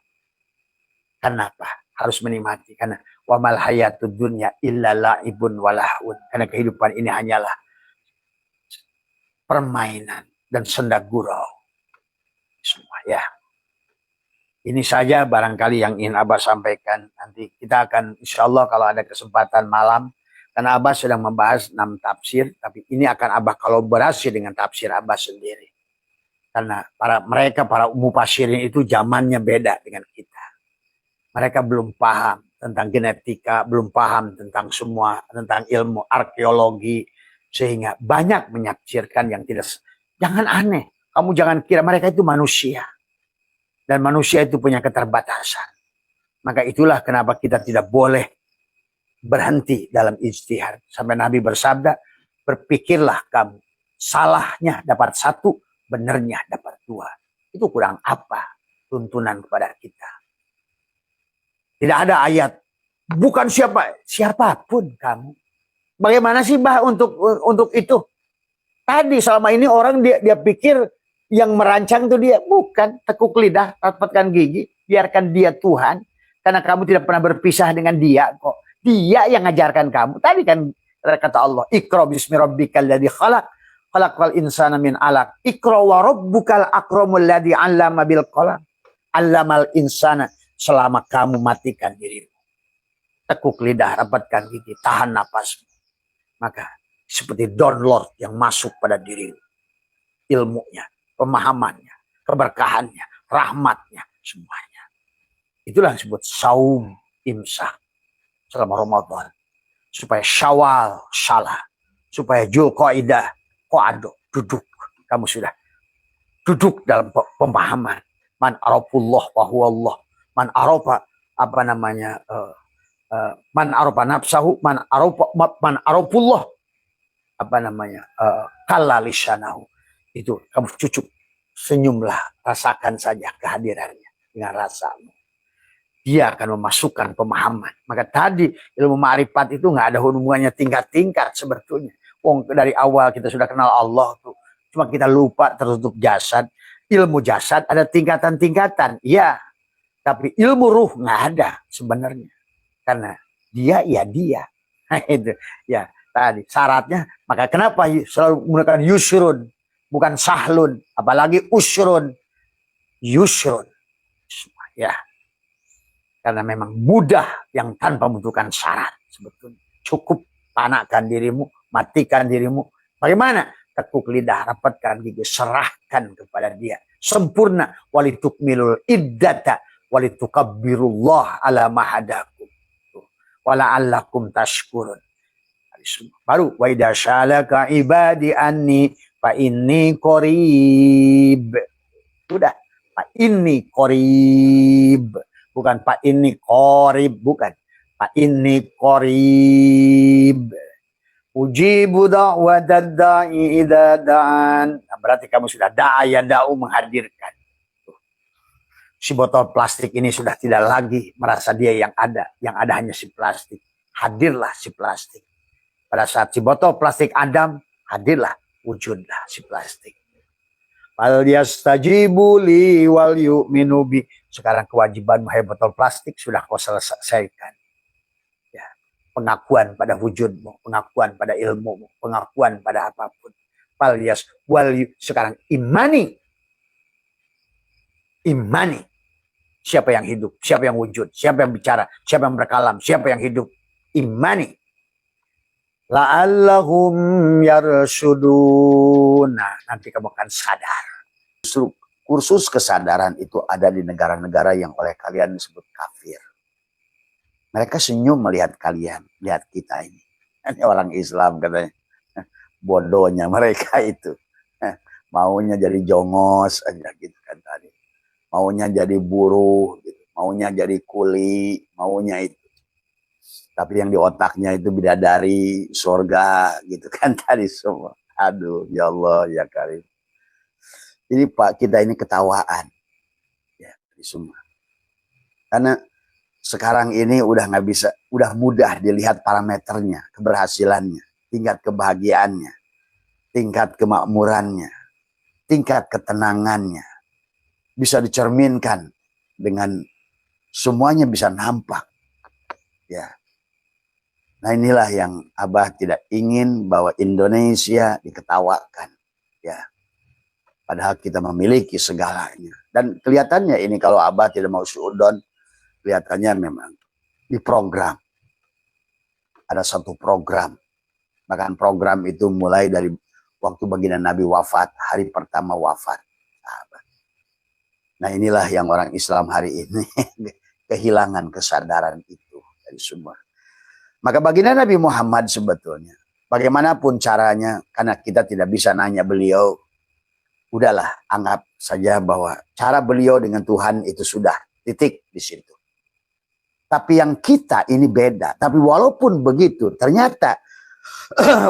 Kenapa? Harus menikmati. Karena wamal hayatud dunya illa la'ibun walahun. Karena kehidupan ini hanyalah permainan dan senda gurau. Semua ya. Ini saja barangkali yang ingin Abah sampaikan. Nanti kita akan insya Allah kalau ada kesempatan malam. Karena Abah sedang membahas 6 tafsir. Tapi ini akan Abah kolaborasi dengan tafsir Abah sendiri. Karena para mufasirin itu zamannya beda dengan kita. Mereka belum paham tentang genetika. Belum paham tentang semua. Tentang ilmu arkeologi. Sehingga banyak menyaksirkan yang tidak. Jangan aneh. Kamu jangan kira mereka itu manusia. Dan manusia itu punya keterbatasan. Maka itulah kenapa kita tidak boleh berhenti dalam ijtihad. Sampai Nabi bersabda, berpikirlah kamu. Salahnya dapat 1, benarnya dapat 2. Itu kurang apa tuntunan kepada kita. Tidak ada ayat. Bukan siapapun kamu. Bagaimana sih Bah untuk itu? Tadi selama ini orang dia pikir Yang merancang itu dia, bukan. Tekuk lidah, rapatkan gigi, biarkan dia Tuhan. Karena kamu tidak pernah berpisah dengan dia kok. Dia yang ngajarkan kamu. Tadi kan kata Allah, Iqra bismi rabbikal ladzi khalaq, khalaqal insana min alaq. Iqra wa rabbukal akramul ladzi 'allama bil qalam. 'Allamal insana. Selama kamu matikan dirimu. Tekuk lidah, rapatkan gigi, tahan napasmu. Maka seperti download yang masuk pada dirimu. Ilmunya, pemahamannya, keberkahannya, rahmatnya, semuanya. Itulah yang disebut saum imsak selama Ramadan. Supaya Syawal salah, supaya Dzulqa'dah qa'ado duduk. Kamu sudah duduk dalam pemahaman. Man arafullah wa huwa Allah. Man arafa man arafa nafsahu, man arafullah kalla lisanahu. Itu kamu cucuk, senyumlah, rasakan saja kehadirannya dengan rasamu. Dia akan memasukkan pemahaman. Maka tadi ilmu ma'rifat itu nggak ada hubungannya tingkat-tingkat sebetulnya. Dari awal kita sudah kenal Allah tuh. Cuma kita lupa tertutup jasad. Ilmu jasad ada tingkatan-tingkatan. Iya. Tapi ilmu ruh nggak ada sebenarnya. Karena dia ya dia. Itu ya tadi syaratnya. Maka kenapa selalu menggunakan yusrun, bukan sahlun, apalagi usrun, yusrun. Ya. Karena memang mudah yang tanpa membutuhkan syarat sebetulnya. Cukup panakkan dirimu, matikan dirimu. Bagaimana? Tekuk lidah, rapatkan gigi, serahkan kepada dia. Sempurna. Walitukmilul iddata, walitukabbirullah ala mahadakum. Wala'allakum tashkurun. Baru wa idza syalaka ibadi anni fa inni qarib. Sudah, fa inni qarib. Bukan Pak ini qorib, bukan. Pak ini qorib. Ujibu da'watad da'i idza da'an. Nah, berarti kamu sudah da'aya da'u menghadirkan. Si botol plastik ini sudah tidak lagi merasa dia yang ada hanya si plastik. Hadirlah si plastik. Pada saat si botol plastik Adam, hadirlah, wujudlah si plastik. Fal yastajibu li wal yu'minu bi. Sekarang kewajiban hai botol plastik sudah kau selesaikan. Ya, pengakuan pada wujudmu, pengakuan pada ilmumu, pengakuan pada apapun. Fal yas wal sekarang imani. Imani. Siapa yang hidup, siapa yang wujud, siapa yang bicara, siapa yang berkalam, siapa yang hidup. Imani. La'allahum yarshudun. Nah, nanti kamu akan sadar. Kursus kesadaran itu ada di negara-negara yang oleh kalian disebut kafir. Mereka senyum melihat kalian, lihat kita ini. Ini orang Islam katanya. Bodohnya mereka itu. Maunya jadi jongos aja gitu kan tadi. Maunya jadi buruh, gitu. Maunya jadi kuli, maunya itu. Tapi yang di otaknya itu bidadari, surga gitu kan tadi semua. Aduh, ya Allah, ya Karim. Jadi Pak, kita ini ketawaan. Ya, semua. Karena sekarang ini udah nggak bisa, udah mudah dilihat parameternya, keberhasilannya, tingkat kebahagiaannya, tingkat kemakmurannya, tingkat ketenangannya. Bisa dicerminkan dengan semuanya bisa nampak. Ya. Nah inilah yang Abah tidak ingin bahwa Indonesia diketawakan. Ya. Padahal kita memiliki segalanya. Dan kelihatannya ini kalau Abah tidak mau suudon, kelihatannya memang diprogram. Ada satu program. Bahkan program itu mulai dari waktu baginda Nabi wafat, hari pertama wafat. Nah inilah yang orang Islam hari ini kehilangan kesadaran itu dari semua. Maka baginda Nabi Muhammad sebetulnya, bagaimanapun caranya, karena kita tidak bisa nanya beliau, udahlah anggap saja bahwa cara beliau dengan Tuhan itu sudah titik di situ. Tapi yang kita ini beda. Tapi walaupun begitu, ternyata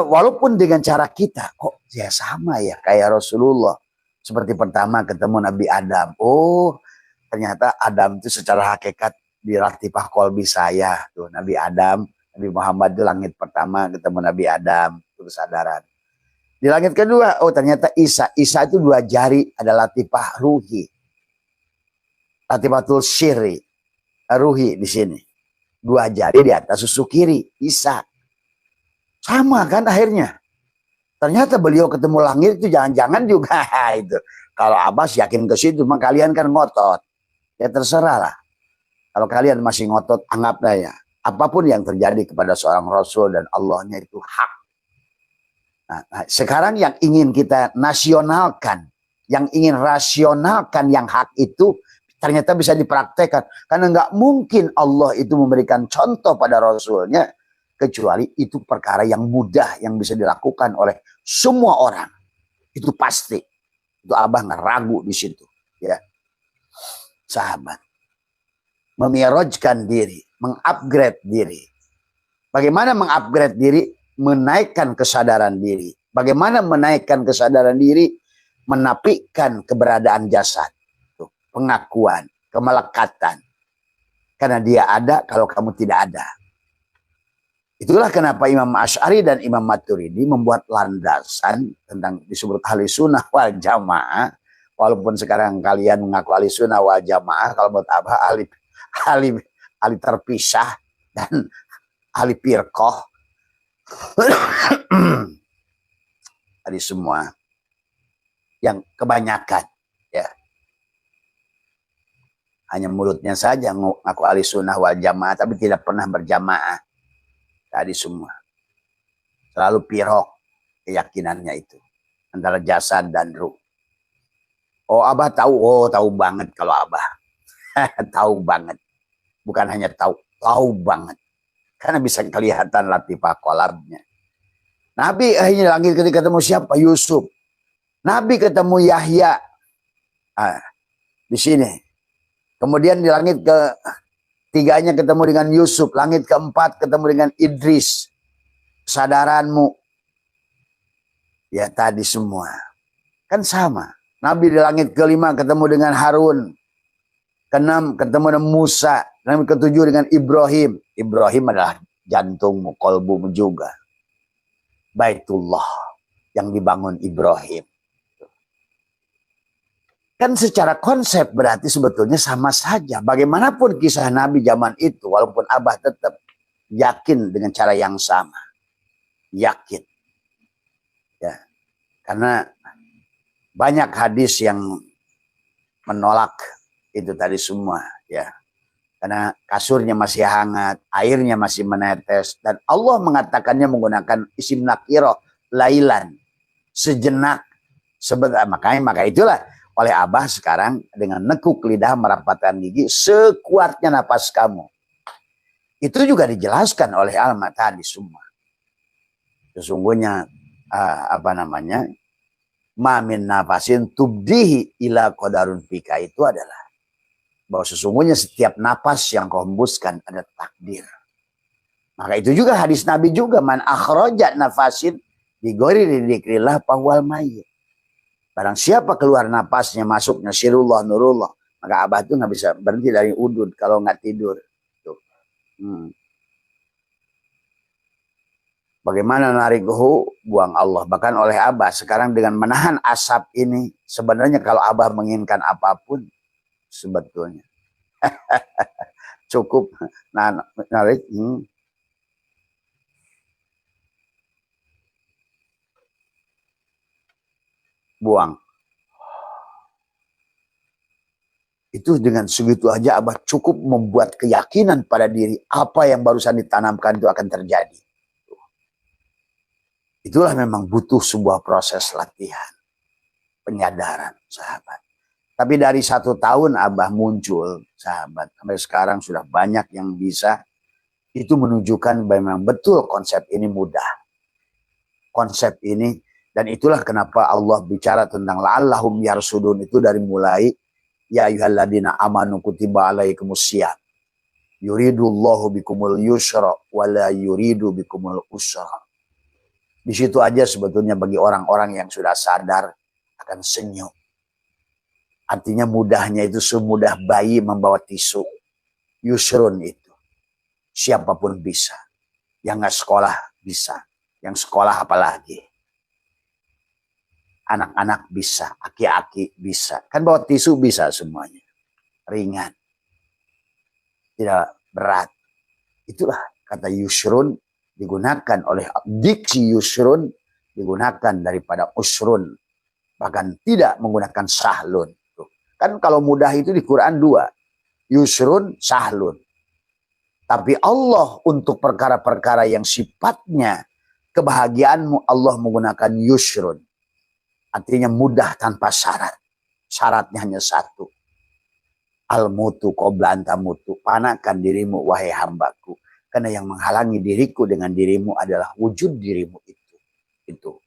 walaupun dengan cara kita, kok ya sama ya kayak Rasulullah. Seperti pertama ketemu Nabi Adam. Oh, ternyata Adam itu secara hakikat di latifah kolbi saya. Tuh, Nabi Adam, Nabi Muhammad itu langit pertama ketemu Nabi Adam. Itu kesadaran. Di langit kedua, oh ternyata Isa. Isa itu 2 jari, ada latifah ruhi. Latifatul syirri, ruhi di sini. 2 jari di atas susu kiri, Isa. Sama kan akhirnya. Ternyata beliau ketemu langit itu jangan-jangan juga itu. Kalau Abbas yakin ke situ, maka kalian kan ngotot. Ya terserah lah. Kalau kalian masih ngotot, anggaplah ya. Apapun yang terjadi kepada seorang Rasul dan Allahnya itu hak. Nah, sekarang yang ingin kita nasionalkan, yang ingin rasionalkan yang hak itu, ternyata bisa dipraktekkan. Karena nggak mungkin Allah itu memberikan contoh pada Rasulnya, kecuali itu perkara yang mudah yang bisa dilakukan oleh semua orang. Itu pasti. Itu Abah nggak ragu di situ. Ya, sahabat. Memirojkan diri, mengupgrade diri. Bagaimana mengupgrade diri? Menaikkan kesadaran diri. Bagaimana menaikkan kesadaran diri? Menafikan keberadaan jasad. Pengakuan, kemelekatan. Karena dia ada kalau kamu tidak ada. Itulah kenapa Imam Asy'ari dan Imam Maturidi membuat landasan tentang disebut ahli sunnah wal jamaah. Walaupun sekarang kalian mengaku ahli sunnah wal jamaah, kalau buat Abah ahli terpisah dan ahli firqah. Tadi semua yang kebanyakan ya hanya mulutnya saja ngaku ahli sunnah wal jamaah tapi tidak pernah berjamaah. Tadi semua selalu pirok keyakinannya itu antara jasad dan ruh. Oh Abah tahu, oh tahu banget kalau Abah tahu banget, bukan hanya tahu banget. Karena bisa kelihatan latifah kolarnya. Nabi akhirnya langit ketika ketemu siapa? Yusuf. Nabi ketemu Yahya. Di sini. Kemudian di langit ketiganya ketemu dengan Yusuf. Langit keempat ketemu dengan Idris. Kesadaranmu. Ya tadi semua. Kan sama. Nabi di langit kelima ketemu dengan Harun. Keenam ketemu dengan Musa. Yang ketujuh dengan Ibrahim. Ibrahim adalah jantungmu, kolbumu juga. Baitullah yang dibangun Ibrahim. Kan secara konsep berarti sebetulnya sama saja. Bagaimanapun kisah Nabi zaman itu, walaupun Abah tetap yakin dengan cara yang sama. Yakin. Ya. Karena banyak hadis yang menolak itu tadi semua. Ya. Karena kasurnya masih hangat, airnya masih menetes. Dan Allah mengatakannya menggunakan isim nakiroh, lailan. Sejenak, sebentar. Maka itulah oleh Abah sekarang dengan nekuk lidah merapatkan gigi, sekuatnya napas kamu. Itu juga dijelaskan oleh Alma tadi semua. Sesungguhnya, mamin nafasin tubdihi ila qadarun fika itu adalah bahwa sesungguhnya setiap napas yang kau hembuskan ada takdir. Maka itu juga hadis Nabi juga, man akhrajat nafasin bi ghairi dzikrillah fahwal mayyit. Barang siapa keluar napasnya masuknya sirullah nurullah, maka Abah itu nggak bisa berhenti dari udud kalau nggak tidur. Tuh. Bagaimana narikuhu? Buang Allah. Bahkan oleh Abah sekarang dengan menahan asap ini, sebenarnya kalau Abah menginginkan apapun, sebetulnya cukup narik buang itu dengan segitu aja Abah cukup membuat keyakinan pada diri apa yang barusan ditanamkan itu akan terjadi. Itulah memang butuh sebuah proses latihan penyadaran sahabat. Tapi dari 1 tahun Abah muncul, sahabat, sampai sekarang sudah banyak yang bisa. Itu menunjukkan bahwa memang betul konsep ini mudah. Konsep ini, dan itulah kenapa Allah bicara tentang la'allahum yarsudun itu dari mulai ya ayyuhalladzina amanu kutiba alaikumusiyam. Yuridullahu bikumul yusra wa la yuridu bikumul usra. Di situ aja sebetulnya bagi orang-orang yang sudah sadar akan senyum. Artinya mudahnya itu semudah bayi membawa tisu. Yusrun itu. Siapapun bisa. Yang nggak sekolah bisa. Yang sekolah apalagi. anak-anak bisa, aki-aki bisa. Kan bawa tisu bisa semuanya. Ringan. Tidak berat. Itulah kata yusrun digunakan oleh diksi yusrun digunakan daripada usrun. Bahkan tidak menggunakan sahlun. Kan kalau mudah itu di Quran 2. Yusrun, sahlun. Tapi Allah untuk perkara-perkara yang sifatnya kebahagiaanmu Allah menggunakan yusrun. Artinya mudah tanpa syarat. Syaratnya hanya satu. Al-mutu qabla anta mutu. Panakan dirimu wahai hambaku. Karena yang menghalangi diriku dengan dirimu adalah wujud dirimu itu. Itu.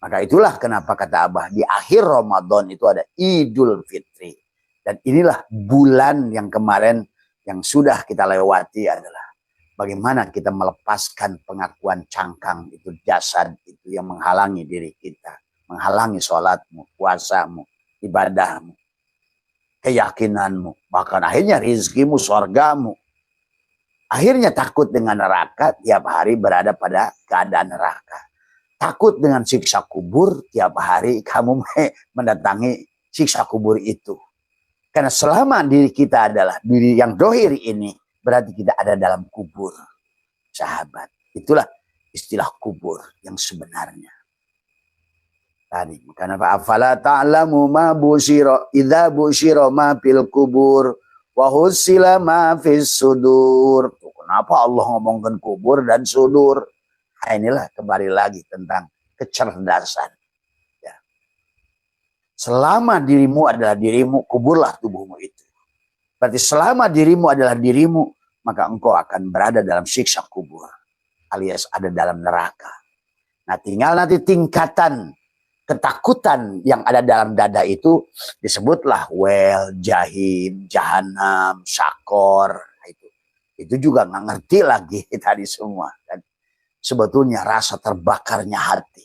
Maka itulah kenapa kata Abah. Di akhir Ramadan itu ada Idul Fitri. Dan inilah bulan yang kemarin yang sudah kita lewati adalah bagaimana kita melepaskan pengakuan cangkang itu, jasad itu yang menghalangi diri kita. Menghalangi sholatmu, puasamu, ibadahmu, keyakinanmu. Bahkan akhirnya rizkimu, surgamu. Akhirnya takut dengan neraka, tiap hari berada pada keadaan neraka. Takut dengan siksa kubur, tiap hari kamu mendatangi siksa kubur itu. Karena selama diri kita adalah diri yang dohir ini, berarti kita ada dalam kubur. Sahabat, itulah istilah kubur yang sebenarnya. Tadi, karena afala ta'lamu ma busyira idza busyira ma fil kubur wa husila ma fis sudur. Kenapa Allah ngomongkan kubur dan sudur? Nah, inilah kembali lagi tentang kecerdasan. Ya. Selama dirimu adalah dirimu, kuburlah tubuhmu itu. Berarti selama dirimu adalah dirimu, maka engkau akan berada dalam siksa kubur. Alias ada dalam neraka. Nah tinggal nanti tingkatan ketakutan yang ada dalam dada itu disebutlah wel, jahim, jahanam, syakor. Itu juga nggak ngerti lagi tadi semua. Dan sebetulnya rasa terbakarnya hati.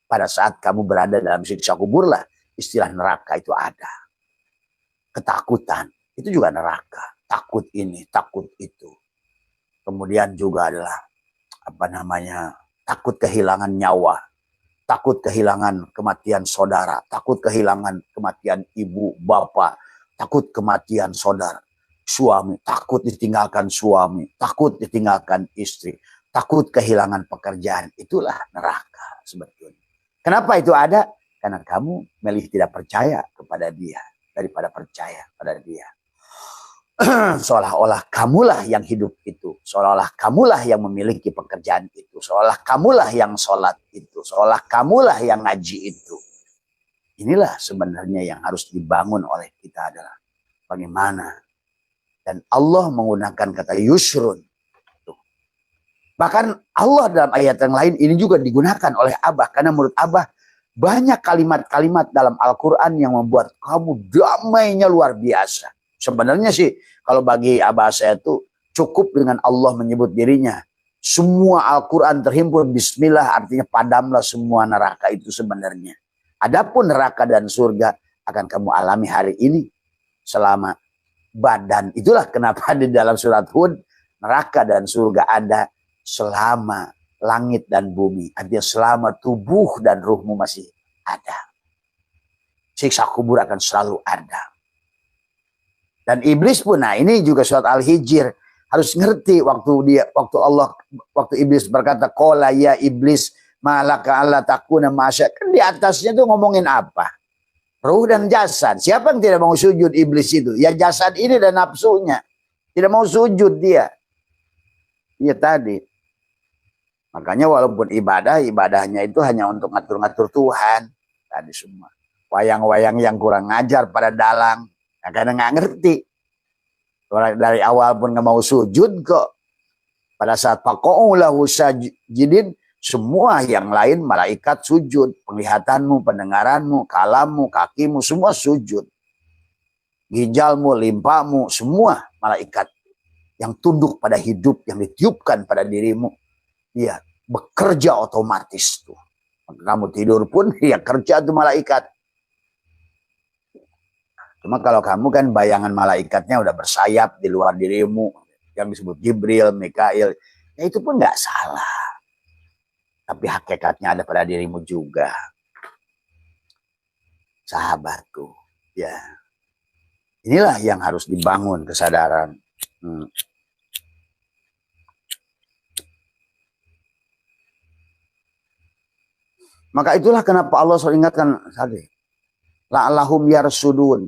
Pada saat kamu berada dalam siksa kubur lah, istilah neraka itu ada. Ketakutan, itu juga neraka. Takut ini, takut itu. Kemudian juga adalah, takut kehilangan nyawa. Takut kehilangan kematian saudara. Takut kehilangan kematian ibu, bapak. Takut kematian saudara. Suami, takut ditinggalkan suami. Takut ditinggalkan istri. Takut kehilangan pekerjaan. Itulah neraka sebetulnya. Kenapa itu ada? Karena kamu milih tidak percaya kepada dia daripada percaya pada dia. Seolah-olah kamulah yang hidup itu. Seolah-olah kamulah yang memiliki pekerjaan itu. Seolah kamulah yang sholat itu. Seolah kamulah yang ngaji itu. Inilah sebenarnya yang harus dibangun oleh kita adalah bagaimana. Dan Allah menggunakan kata yusrun. Bahkan Allah dalam ayat yang lain ini juga digunakan oleh Abah. Karena menurut Abah banyak kalimat-kalimat dalam Al-Quran yang membuat kamu damainya luar biasa. Sebenarnya sih kalau bagi Abah saya itu cukup dengan Allah menyebut dirinya. Semua Al-Quran terhimpun bismillah artinya padamlah semua neraka itu sebenarnya. Adapun neraka dan surga akan kamu alami hari ini selama badan. Itulah kenapa di dalam surat Hud neraka dan surga ada selama langit dan bumi. Artinya selama tubuh dan ruhmu masih ada. Siksa kubur akan selalu ada. Dan iblis pun, nah ini juga surat Al-Hijr harus ngerti waktu iblis berkata qala ya iblis malaka alla takuna masya. Kan di atasnya tuh ngomongin apa? Ruh dan jasad. Siapa yang tidak mau sujud iblis itu? Ya jasad ini dan nafsunya. Tidak mau sujud dia. Iya tadi. Makanya walaupun ibadahnya itu hanya untuk ngatur-ngatur Tuhan. Tadi semua. Wayang-wayang yang kurang ngajar pada dalang. Nah, karena nggak ngerti. Dari awal pun nggak mau sujud kok. Pada saat pako'u lahu sajidin. Semua yang lain malaikat sujud. Penglihatanmu, pendengaranmu, kalammu, kakimu, semua sujud. Ginjalmu, limpamu, semua malaikat. Yang tunduk pada hidup, yang ditiupkan pada dirimu. Ya, bekerja otomatis tuh. Kamu tidur pun ya kerja tuh malaikat. Cuma kalau kamu kan bayangan malaikatnya udah bersayap di luar dirimu. Yang disebut Jibril, Mikail. Ya itu pun nggak salah. Tapi hakikatnya ada pada dirimu juga. sahabatku. Ya, inilah yang harus dibangun kesadaran. Maka itulah kenapa Allah selalu ingatkan tadi. La'allahum yarsudun.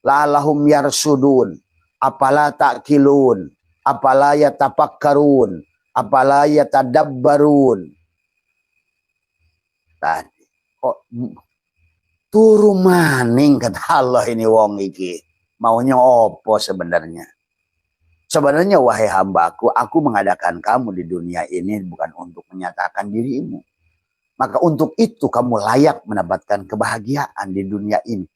La'allahum yarsudun. Apala ta'kilun. Apala yatafakkarun. Apala yatadabbarun. Tadi. Oh, turu maning kata Allah ini wong iki. Maunya opo sebenarnya? Sebenarnya wahai hambaku, aku mengadakan kamu di dunia ini bukan untuk menyatakan dirimu. Maka untuk itu kamu layak mendapatkan kebahagiaan di dunia ini.